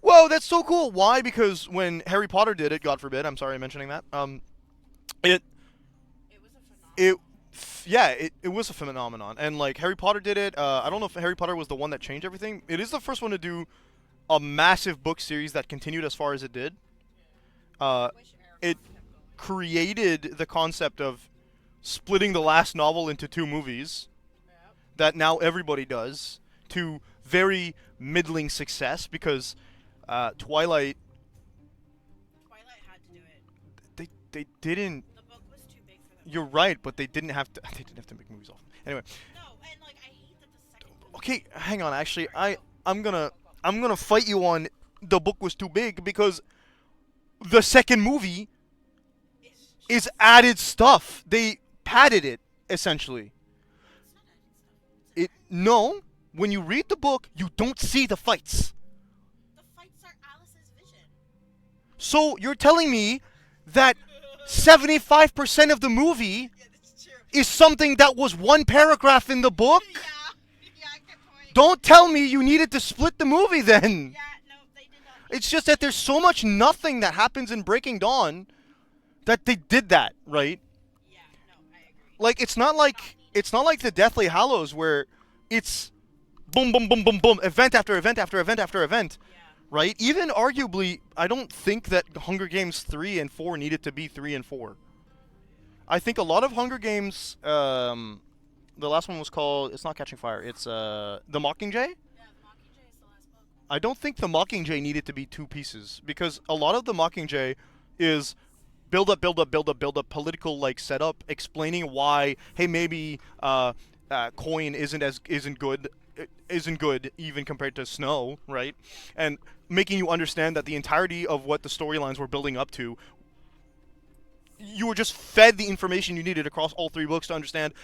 whoa, that's so cool. Why? Because when Harry Potter did it, God forbid, I'm sorry I'm mentioning that, it was a phenomenon. And like Harry Potter did it. I don't know if Harry Potter was the one that changed everything. It is the first one to do a massive book series that continued as far as it did. It created the concept of splitting the last novel into 2 movies that now everybody does, to very middling success, because Twilight had to do it. They didn't. The book was too big for them. You're right, but they didn't have to. They didn't have to make movies off. Anyway. No, and like I hate that the second. Okay, hang on. Actually, I'm gonna fight you on the book was too big, because the second movie is added stuff. They padded it essentially. No. When you read the book, you don't see the fights. The fights are Alice's vision. So you're telling me that 75% of the movie is something that was one paragraph in the book? Don't tell me you needed to split the movie then. It's just that there's so much nothing that happens in Breaking Dawn that they did that, right? Like it's not like the Deathly Hallows where it's boom, boom, boom, boom, boom, event after event after event after event, right? Even arguably, I don't think that Hunger Games 3 and 4 needed to be 3 and 4. I think a lot of Hunger Games, the last one was called, it's not Catching Fire, it's The Mockingjay? Yeah, The Mockingjay is the last book. I don't think The Mockingjay needed to be 2 pieces, because a lot of The Mockingjay is build up, political, like, setup, explaining why, hey, maybe, Coin isn't good even compared to Snow, right? And making you understand that the entirety of what the storylines were building up to, you were just fed the information you needed across all 3 books to understand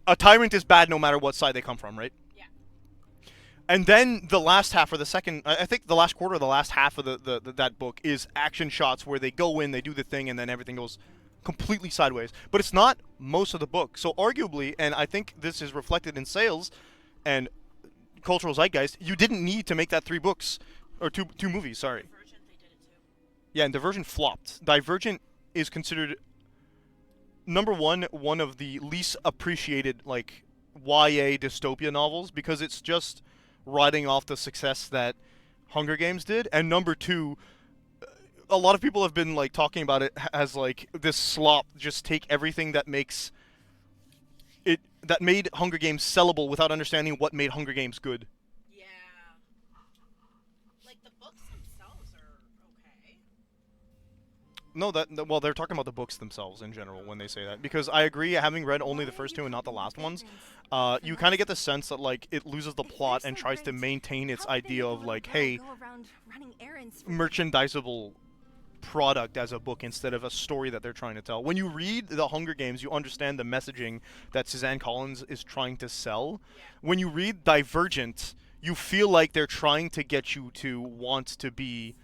a tyrant is bad no matter what side they come from, right? Yeah. And then the last half, or the second, I think the last quarter, the last half of that book is action shots where they go in, they do the thing, and then everything goes completely sideways. But it's not most of the book. So arguably, and I think this is reflected in sales and cultural zeitgeist, you didn't need to make that 3 books, or two movies, sorry. Divergent, they did it too. Yeah, and Divergent flopped. Divergent is considered one of the least appreciated, like, YA dystopia novels, because it's just riding off the success that Hunger Games did. And number 2, a lot of people have been like talking about it as like this slop, just take everything that makes it, that made Hunger Games sellable without understanding what made Hunger Games good. Yeah. Like the books themselves are okay. No, well, they're talking about the books themselves in general when they say that, because I agree, having read only the first 2 and not the last ones, you kind of get the sense that like it loses the plot and tries to maintain its idea of like, hey, merchandisable product as a book instead of a story that they're trying to tell. When you read The Hunger Games, you understand the messaging that Suzanne Collins is trying to sell. When you read Divergent, you feel like they're trying to get you to want to be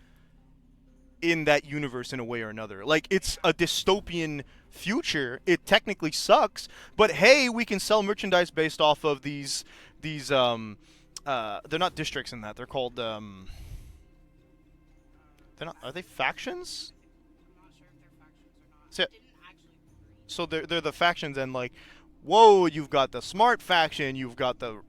in that universe in a way or another. Like, it's a dystopian future. It technically sucks, but hey, we can sell merchandise based off of these they're not districts in that. They're called they're not, are they factions? So they're the factions, and like, whoa, you've got the smart faction, you've got the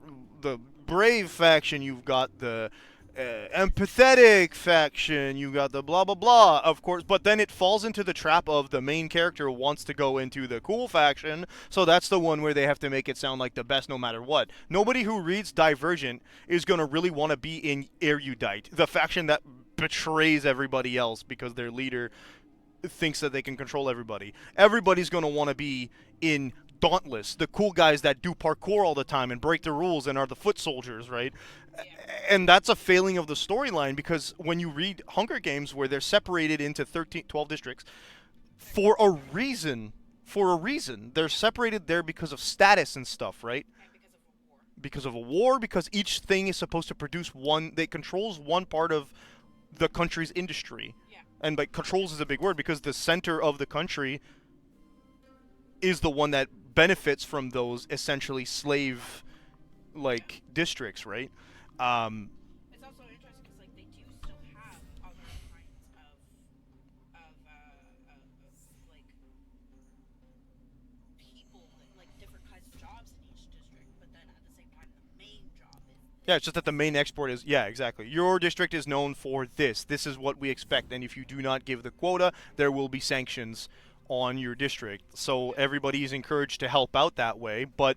brave faction, you've got the empathetic faction, you got the blah blah blah, of course, but then it falls into the trap of the main character wants to go into the cool faction, so that's the one where they have to make it sound like the best no matter what. Nobody who reads Divergent is going to really want to be in Erudite, the faction that betrays everybody else because their leader thinks that they can control everybody. Everybody's going to want to be in Dauntless, the cool guys that do parkour all the time and break the rules and are the foot soldiers, right? And that's a failing of the storyline, because when you read Hunger Games, where they're separated into 12 districts, for a reason, they're separated there because of status and stuff, right? Because of a war, because each thing is supposed to produce one, they controls one part of the country's industry. And like, controls is a big word, because the center of the country is the one that benefits from those essentially slave like districts, right? It's also interesting because like they do still have other kinds of like people that, like different kinds of jobs in each district, but then at the same time the main job is. Yeah, it's just that the main export is, yeah, exactly. Your district is known for this. This is what we expect, and if you do not give the quota, there will be sanctions on your district. So everybody is encouraged to help out that way, but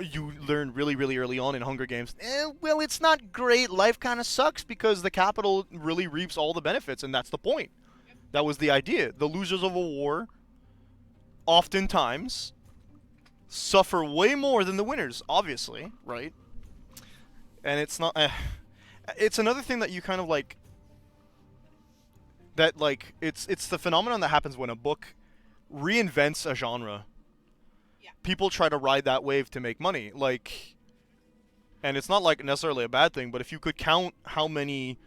you learn really, really early on in Hunger Games, well, it's not great. Life kind of sucks because the capital really reaps all the benefits, and that's the point. That was the idea. The losers of a war oftentimes suffer way more than the winners, obviously, right? And it's not... it's another thing that you kind of like... That, like, it's the phenomenon that happens when a book reinvents a genre. People try to ride that wave to make money, like, and it's not like necessarily a bad thing, but if you could count how many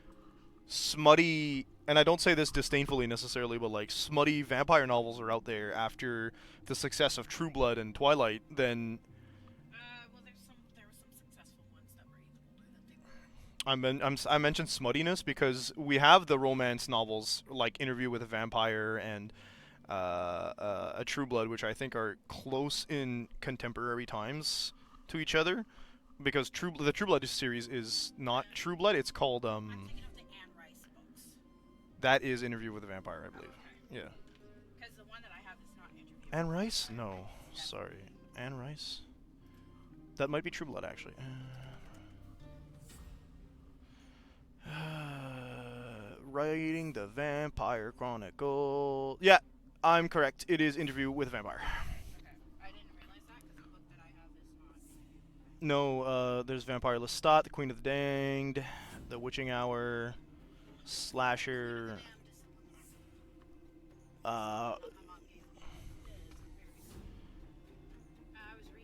smutty, and I don't say this disdainfully necessarily, but like smutty vampire novels are out there after the success of True Blood and Twilight, then Well, there were some successful ones that were even older that they were. I mentioned smuttiness because we have the romance novels like Interview with a Vampire and a True Blood, which I think are close in contemporary times to each other, because the True Blood series is not True Blood. It's called I'm thinking of the Anne Rice books. That is Interview with a Vampire, I believe. Okay. Yeah. Because the one that I have is not Interview. Anne Rice? No, sorry, Anne Rice. That might be True Blood, actually. Writing the Vampire Chronicle. Yeah, I'm correct. It is Interview with a Vampire. Okay. I didn't realize that because the book that I have is not. No, there's Vampire Lestat, The Queen of the Danged, The Witching Hour, Slasher.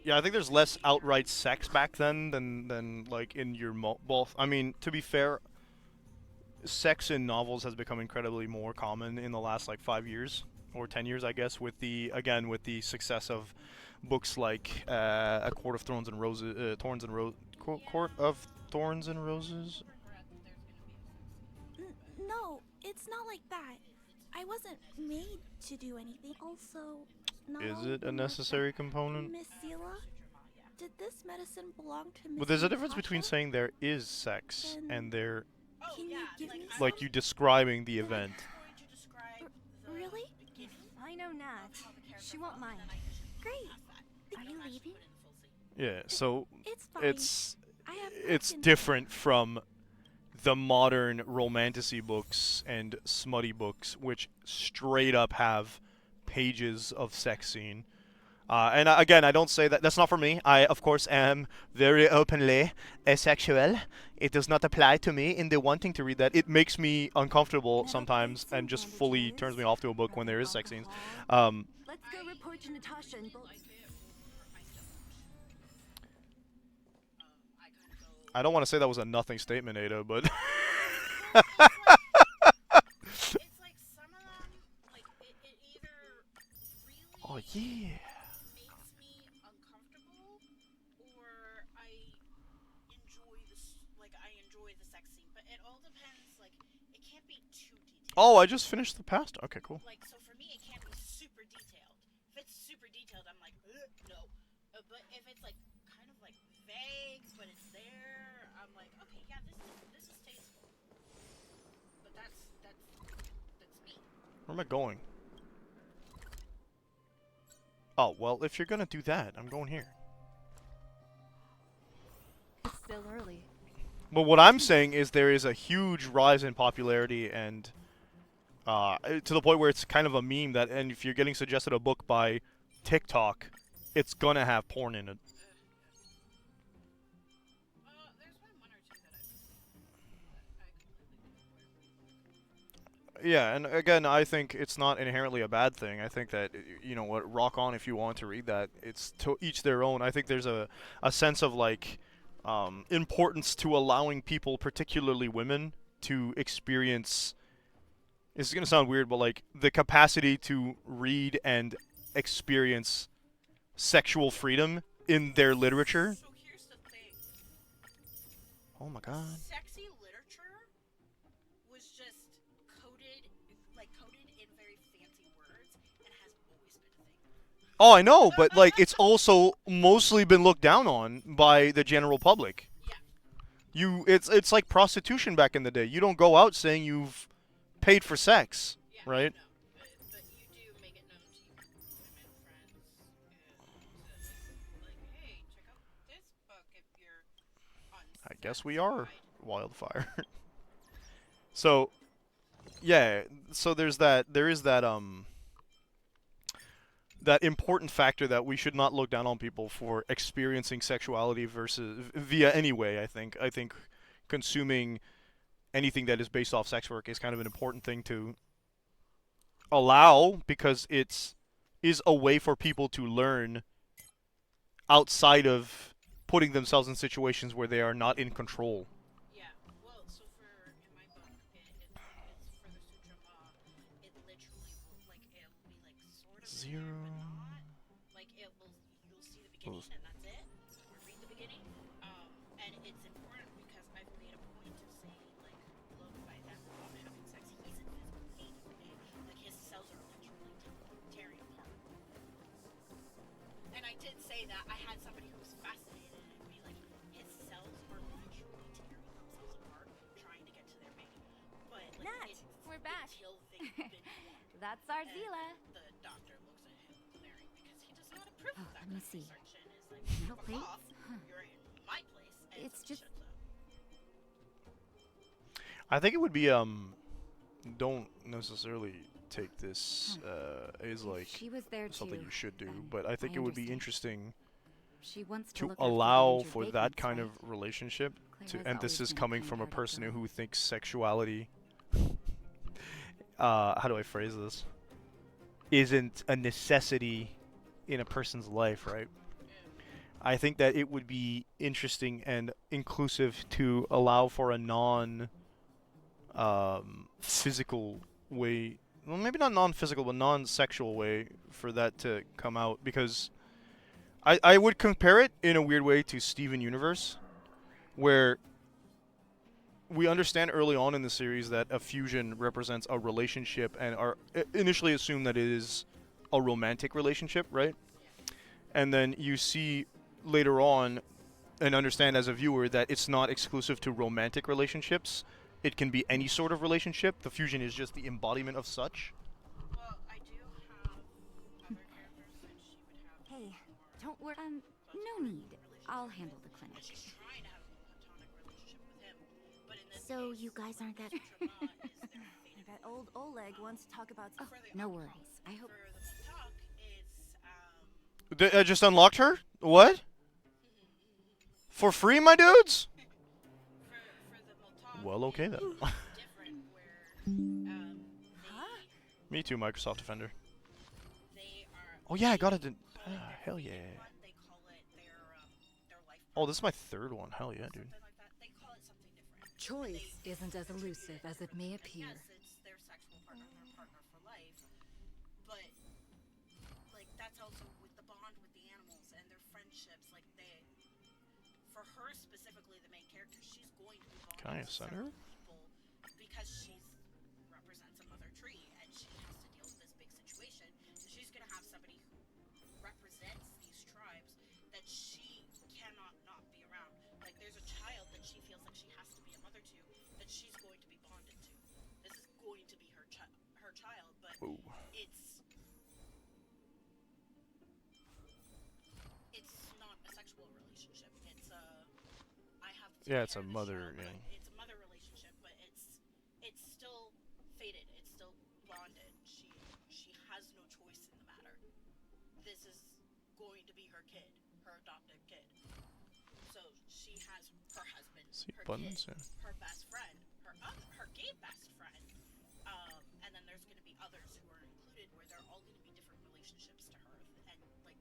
Yeah, I think there's less outright sex back then than like in your both. I mean, to be fair, sex in novels has become incredibly more common in the last like 5 years or 10 years, I guess, with the success of books like A Court of Thorns and Roses, Court of Thorns and Roses. No, it's not like that. I wasn't made to do anything. Also, not Is it a necessary component? Miss Sela, did this medicine belong to Miss But there's a difference between Natasha? saying there is sex and there, Can you give me like, you describing the event. Really? I know Nat. She won't mind. Great. Are you leaving? Yeah, so It's fine. it's different from the modern romantasy books and smutty books, which straight up have pages of sex scene. And again, I don't say that. That's not for me. I, of course, am very openly asexual. It does not apply to me in the wanting to read that. It makes me uncomfortable sometimes and just fully turns me off to a book when there is sex scenes. Let's go report to Natasha and I don't want to say that was a nothing statement, Ada, but... Oh, yeah. Oh, I just finished the past. Okay, cool. Like, so for me, it can't be super detailed. If it's super detailed, I'm like, no. But if it's like kind of like vague, but it's there, I'm like, okay, yeah, this is tasteful. But that's me. Where am I going? Oh, well, if you're gonna do that, I'm going here. It's still early. But what I'm saying is there is a huge rise in popularity and to the point where it's kind of a meme that, and if you're getting suggested a book by TikTok, it's gonna have porn in it. Yeah, and again, I think it's not inherently a bad thing. I think that, you know what, rock on if you want to read that. It's to each their own. I think there's a sense of, like, importance to allowing people, particularly women, to experience... This is going to sound weird, but, like, the capacity to read and experience sexual freedom in their literature. So here's the thing. Oh my god. Sexy literature was just coded in very fancy words and has always been a thing. Oh, I know, but, like, it's also mostly been looked down on by the general public. Yeah. It's like prostitution back in the day. You don't go out saying you've paid for sex, right? But you do make it known to your women friends and like, hey, check out this book if you're on. I guess we are Wildfire. So, yeah, so there is that that important factor that we should not look down on people for experiencing sexuality via any way. I think consuming anything that is based off sex work is kind of an important thing to allow, because is a way for people to learn outside of putting themselves in situations where they are not in control. Yeah, well, so in my book, it's for the Sutrama, it literally will, like, it'll be like sort of Zero. there, but not. Like, you'll see the beginning and that's it, or read the beginning. And it's important because I've made a point of saying, like, look, by that Rob having sex, he's in physical pain, okay? Like, his cells are literally tearing apart. And I did say that I had somebody who was fascinated and be like, his cells are literally tearing themselves apart trying to get to their mate. But, like, Nat, we're back. That's our Zila. The doctor looks at him glaring because he does not approve of that Let me kind of see. research and is like, Metal fuck plates? off, you're in my place. And It's just... I think it would be don't necessarily take this as like she was there something too, you should do, but I think it would be interesting She wants to to look after the allow injured for that vagrants, kind right? of relationship. Claire And has this always is been a coming from a kind-hearted person girl. who thinks sexuality, how do I phrase this, isn't a necessity in a person's life, right? I think that it would be interesting and inclusive to allow for a physical way, well, maybe not non-physical, but non-sexual way for that to come out, because I would compare it in a weird way to Steven Universe, where we understand early on in the series that a fusion represents a relationship and are initially assume that it is a romantic relationship, right? And then you see later on and understand as a viewer that it's not exclusive to romantic relationships. It can be any sort of relationship. The fusion is just the embodiment of such. Well, I do have other characters that she would have. Hey, don't worry. No need. I'll handle the clinic. She's trying to have a platonic relationship with him, but in this So you guys aren't that... I bet old Oleg wants to talk about... Oh, no worries. I hope... For the talk, it's I just unlocked her? What? For free, my dudes? Well, okay then. Me too, Microsoft Defender. Oh yeah, I got it. Hell yeah. Oh, this is my third one. Hell yeah, dude. Choice isn't as elusive as it may appear. Yes, it's their sexual partner and their partner for life. But, like, that's also with the bond with the animals and their friendships. Like, they, for her specifically, the main character, she's going to be bonded Can I with ascend several her? people because she represents a mother tree and she has to deal with this big situation. So she's going to have somebody who represents these tribes that she cannot not be around. Like, there's a child that she feels like she has to be a mother to, that she's going to be bonded to. This is going to be her child, but Ooh. it's not a sexual relationship. It's a I have to Yeah, take it's care a of this mother. child, but Yeah. it's a mother relationship, but it's still fated. It's still bonded. She has no choice in the matter. This is going to be her kid, her adopted kid. So she has her husband, See her buttons, kid, yeah. her best friend, her gay best friend, and then there's going to be others who are included, where they're all going to be different relationships to her, and like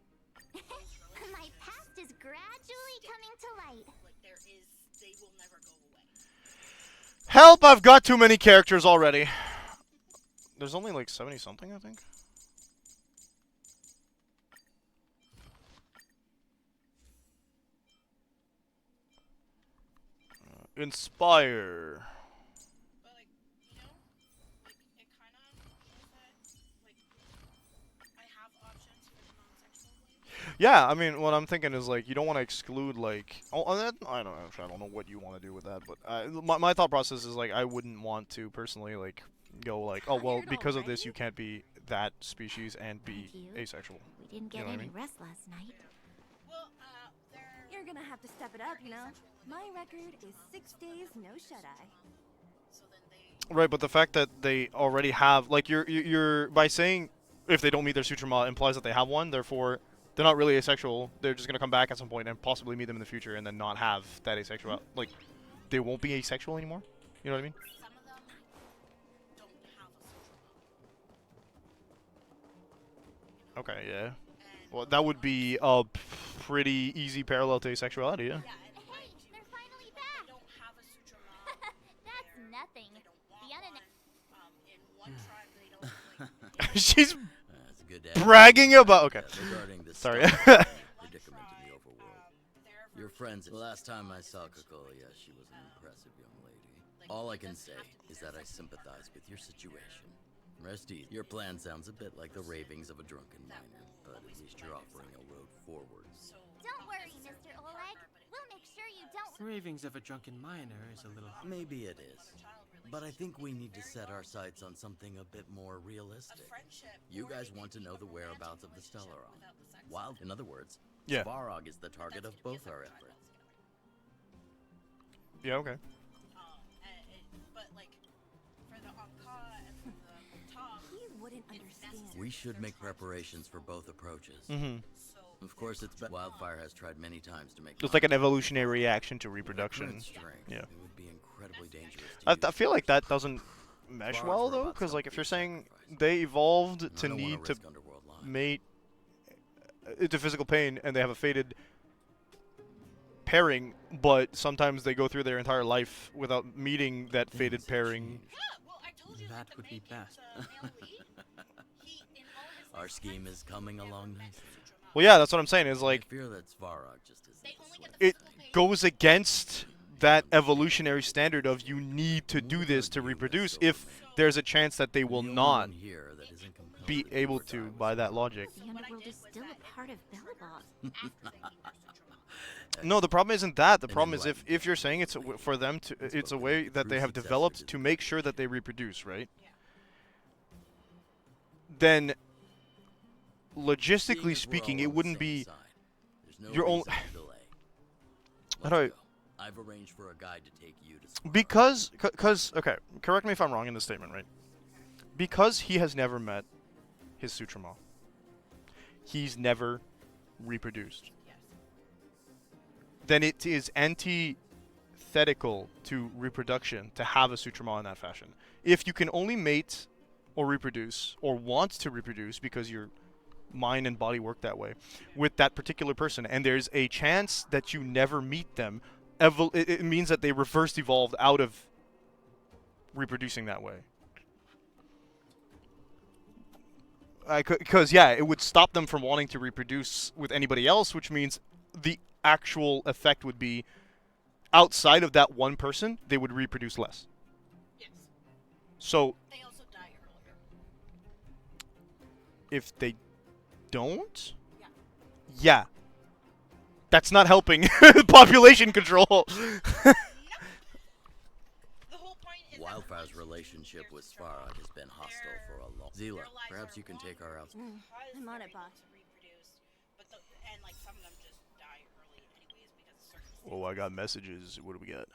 those My past is gradually coming to light. like they will never go away. Help! I've got too many characters already. There's only like 70 something, I think. Inspire. But like, you know, like it kind of shows that like I have options for the non-sexual way. Yeah, I mean, what I'm thinking is like you don't want to exclude like. Oh, I don't know what you want to do with that, but my thought process is like I wouldn't want to personally like go like, oh well, because of this you can't be that species and be asexual. We didn't You get know what I any mean? rest last night. Well, You're gonna have to step it up, you know? My record is 6 days, no shut-eye. Right, but the fact that they already have like you're by saying if they don't meet their sutrama implies that they have one, therefore they're not really asexual. They're just gonna come back at some point and possibly meet them in the future and then not have that asexual. Like they won't be asexual anymore. You know what I mean? some of them don't have a social Okay, yeah. Well, that would be a pretty easy parallel to asexuality, yeah. Hey, they're finally back. That's nothing. The in one tribe they don't She's That's good bragging about. Okay. Regarding this Sorry. predicament in the overworld. Your friends. The last time I saw Kokolia, she was an impressive young lady. All I can say is that I sympathize with your situation. Rest easy. Your plan sounds a bit like the ravings of a drunken miner, but at least you're offering a road forward. Don't worry, Mr. Oleg. We'll make sure you don't. Ravings of a drunken miner is a little. Maybe it is. But I think we need to set our sights on something a bit more realistic. You guys want to know the whereabouts of the Stellaron. Wild, in other words, Yeah. Svarog is the target of both our efforts. Yeah. Okay. but like for the Honkai and for the top, He wouldn't understand. We should make preparations for both approaches. Mhm. Of course, Wildfire has tried many times to make. It's like an evolutionary reaction to reproduction. Yeah. It would be incredibly dangerous. I feel like that doesn't mesh well though, because like if you're saying they evolved to need to mate into physical pain and they have a fated pairing, but sometimes they go through their entire life without meeting that fated pairing. That would be best. Our scheme is coming along nicely. Well, yeah, that's what I'm saying. Is like I fear that Svarog just isn't the sort. it goes against that evolutionary standard of you need to do this to reproduce if there's a chance that they will not be able to by that logic. The underworld is still a part of Belobog. No, the problem isn't that. The problem is if you're saying it's for them to, it's a way that they have developed to make sure that they reproduce, right? Then, logistically speaking, it wouldn't be your own. How do I? I've arranged for a guide to take you to. Because, okay, correct me if I'm wrong in this statement, right? Because he has never met his Sutrama. He's never reproduced, then it is antithetical to reproduction to have a Sutrama in that fashion. If you can only mate or reproduce, or want to reproduce because your mind and body work that way, with that particular person, and there's a chance that you never meet them, it means that they reverse evolved out of reproducing that way. Because, yeah, it would stop them from wanting to reproduce with anybody else, which means the actual effect would be, outside of that one person, they would reproduce less. Yes. So, They also die earlier. if they don't? Yeah. That's not helping population control. Wildfire's relationship with Sparrow has been hostile for a long. Zila, perhaps you can take her out. I'm on it, boss. And like some of them just die early anyways because of circumstances. Oh, I got messages. What do we get?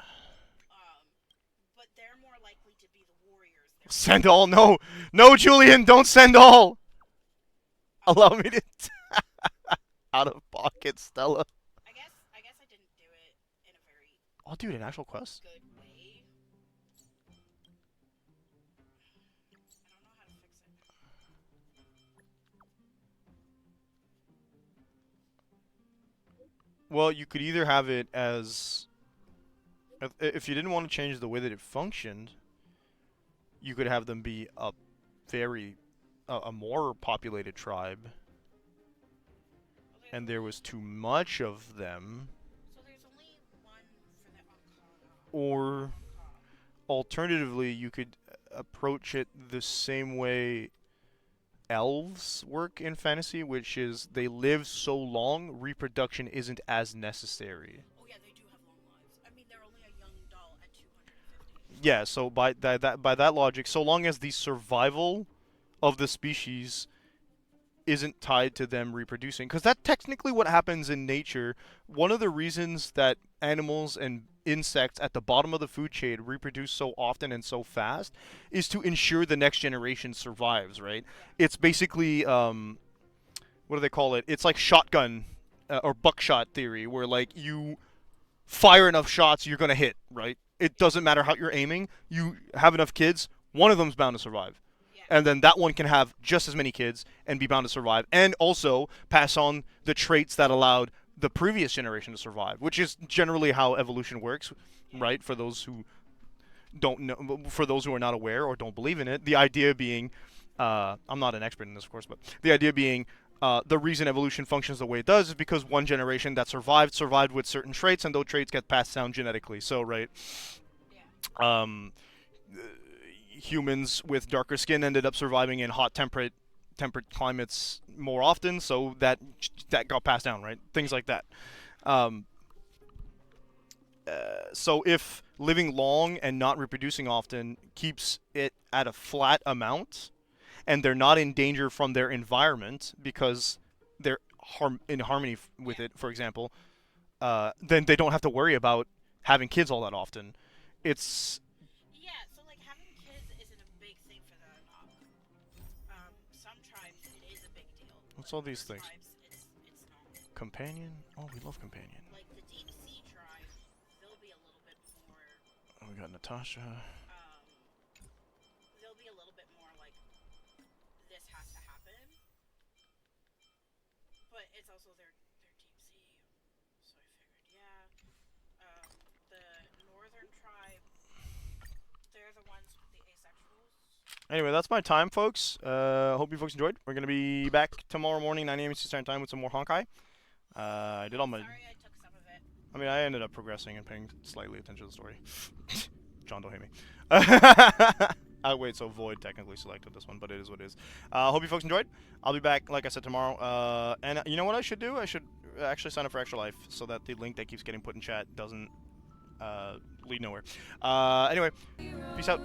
But they're more likely to be the warriors. Send all? No. No, Julian, don't send all. Allow me to out of pocket, Stella. I guess I didn't do it in a very Oh, dude, an actual quest? good way. I don't know how to fix it. Well, you could either have it as, if you didn't want to change the way that it functioned, you could have them be a very, a more populated tribe, and there was too much of them. So there's only one for the Or, alternatively, you could approach it the same way elves work in fantasy, which is they live so long, reproduction isn't as necessary. Oh yeah, they do have long lives. I mean, they're only a young doll at 250. Yeah, so by that logic, so long as the survival of the species isn't tied to them reproducing, because that's technically what happens in nature. One of the reasons that animals and insects at the bottom of the food chain reproduce so often and so fast is to ensure the next generation survives, right? It's basically, what do they call it? It's like shotgun or buckshot theory, where like you fire enough shots, you're going to hit, right? It doesn't matter how you're aiming. You have enough kids, one of them's bound to survive. And then that one can have just as many kids and be bound to survive, and also pass on the traits that allowed the previous generation to survive, which is generally how evolution works, right? For those who don't know, for those who are not aware or don't believe in it, the idea being, I'm not an expert in this, of course, but the idea being, the reason evolution functions the way it does is because one generation that survived with certain traits, and those traits get passed down genetically. So, right, humans with darker skin ended up surviving in hot, temperate climates more often, so that got passed down, right? Things like that. So if living long and not reproducing often keeps it at a flat amount, and they're not in danger from their environment because they're in harmony with it, for example, then they don't have to worry about having kids all that often. It's So like having kids isn't a big thing for them. Some tribes it is a big deal. What's all these things? Tribes, it's not. Companion? Oh, we love companion. Like the deep sea tribe, they'll be a little bit more. Oh, we got Natasha. They'll be a little bit more like this has to happen. But it's also their deep sea, so I figured the northern tribe, they're the ones with the asexuals. Anyway, that's my time, folks. Hope you folks enjoyed. We're going to be back tomorrow morning, 9 a.m. Eastern Time with some more Honkai. I did all my... Sorry, I took some of it. I mean, I ended up progressing and paying slightly attention to the story. John, don't hate me. Wait, so Void technically selected this one, but it is what it is. Hope you folks enjoyed. I'll be back, like I said, tomorrow. And you know what I should do? I should actually sign up for ExtraLife so that the link that keeps getting put in chat doesn't lead nowhere. Anyway, peace out.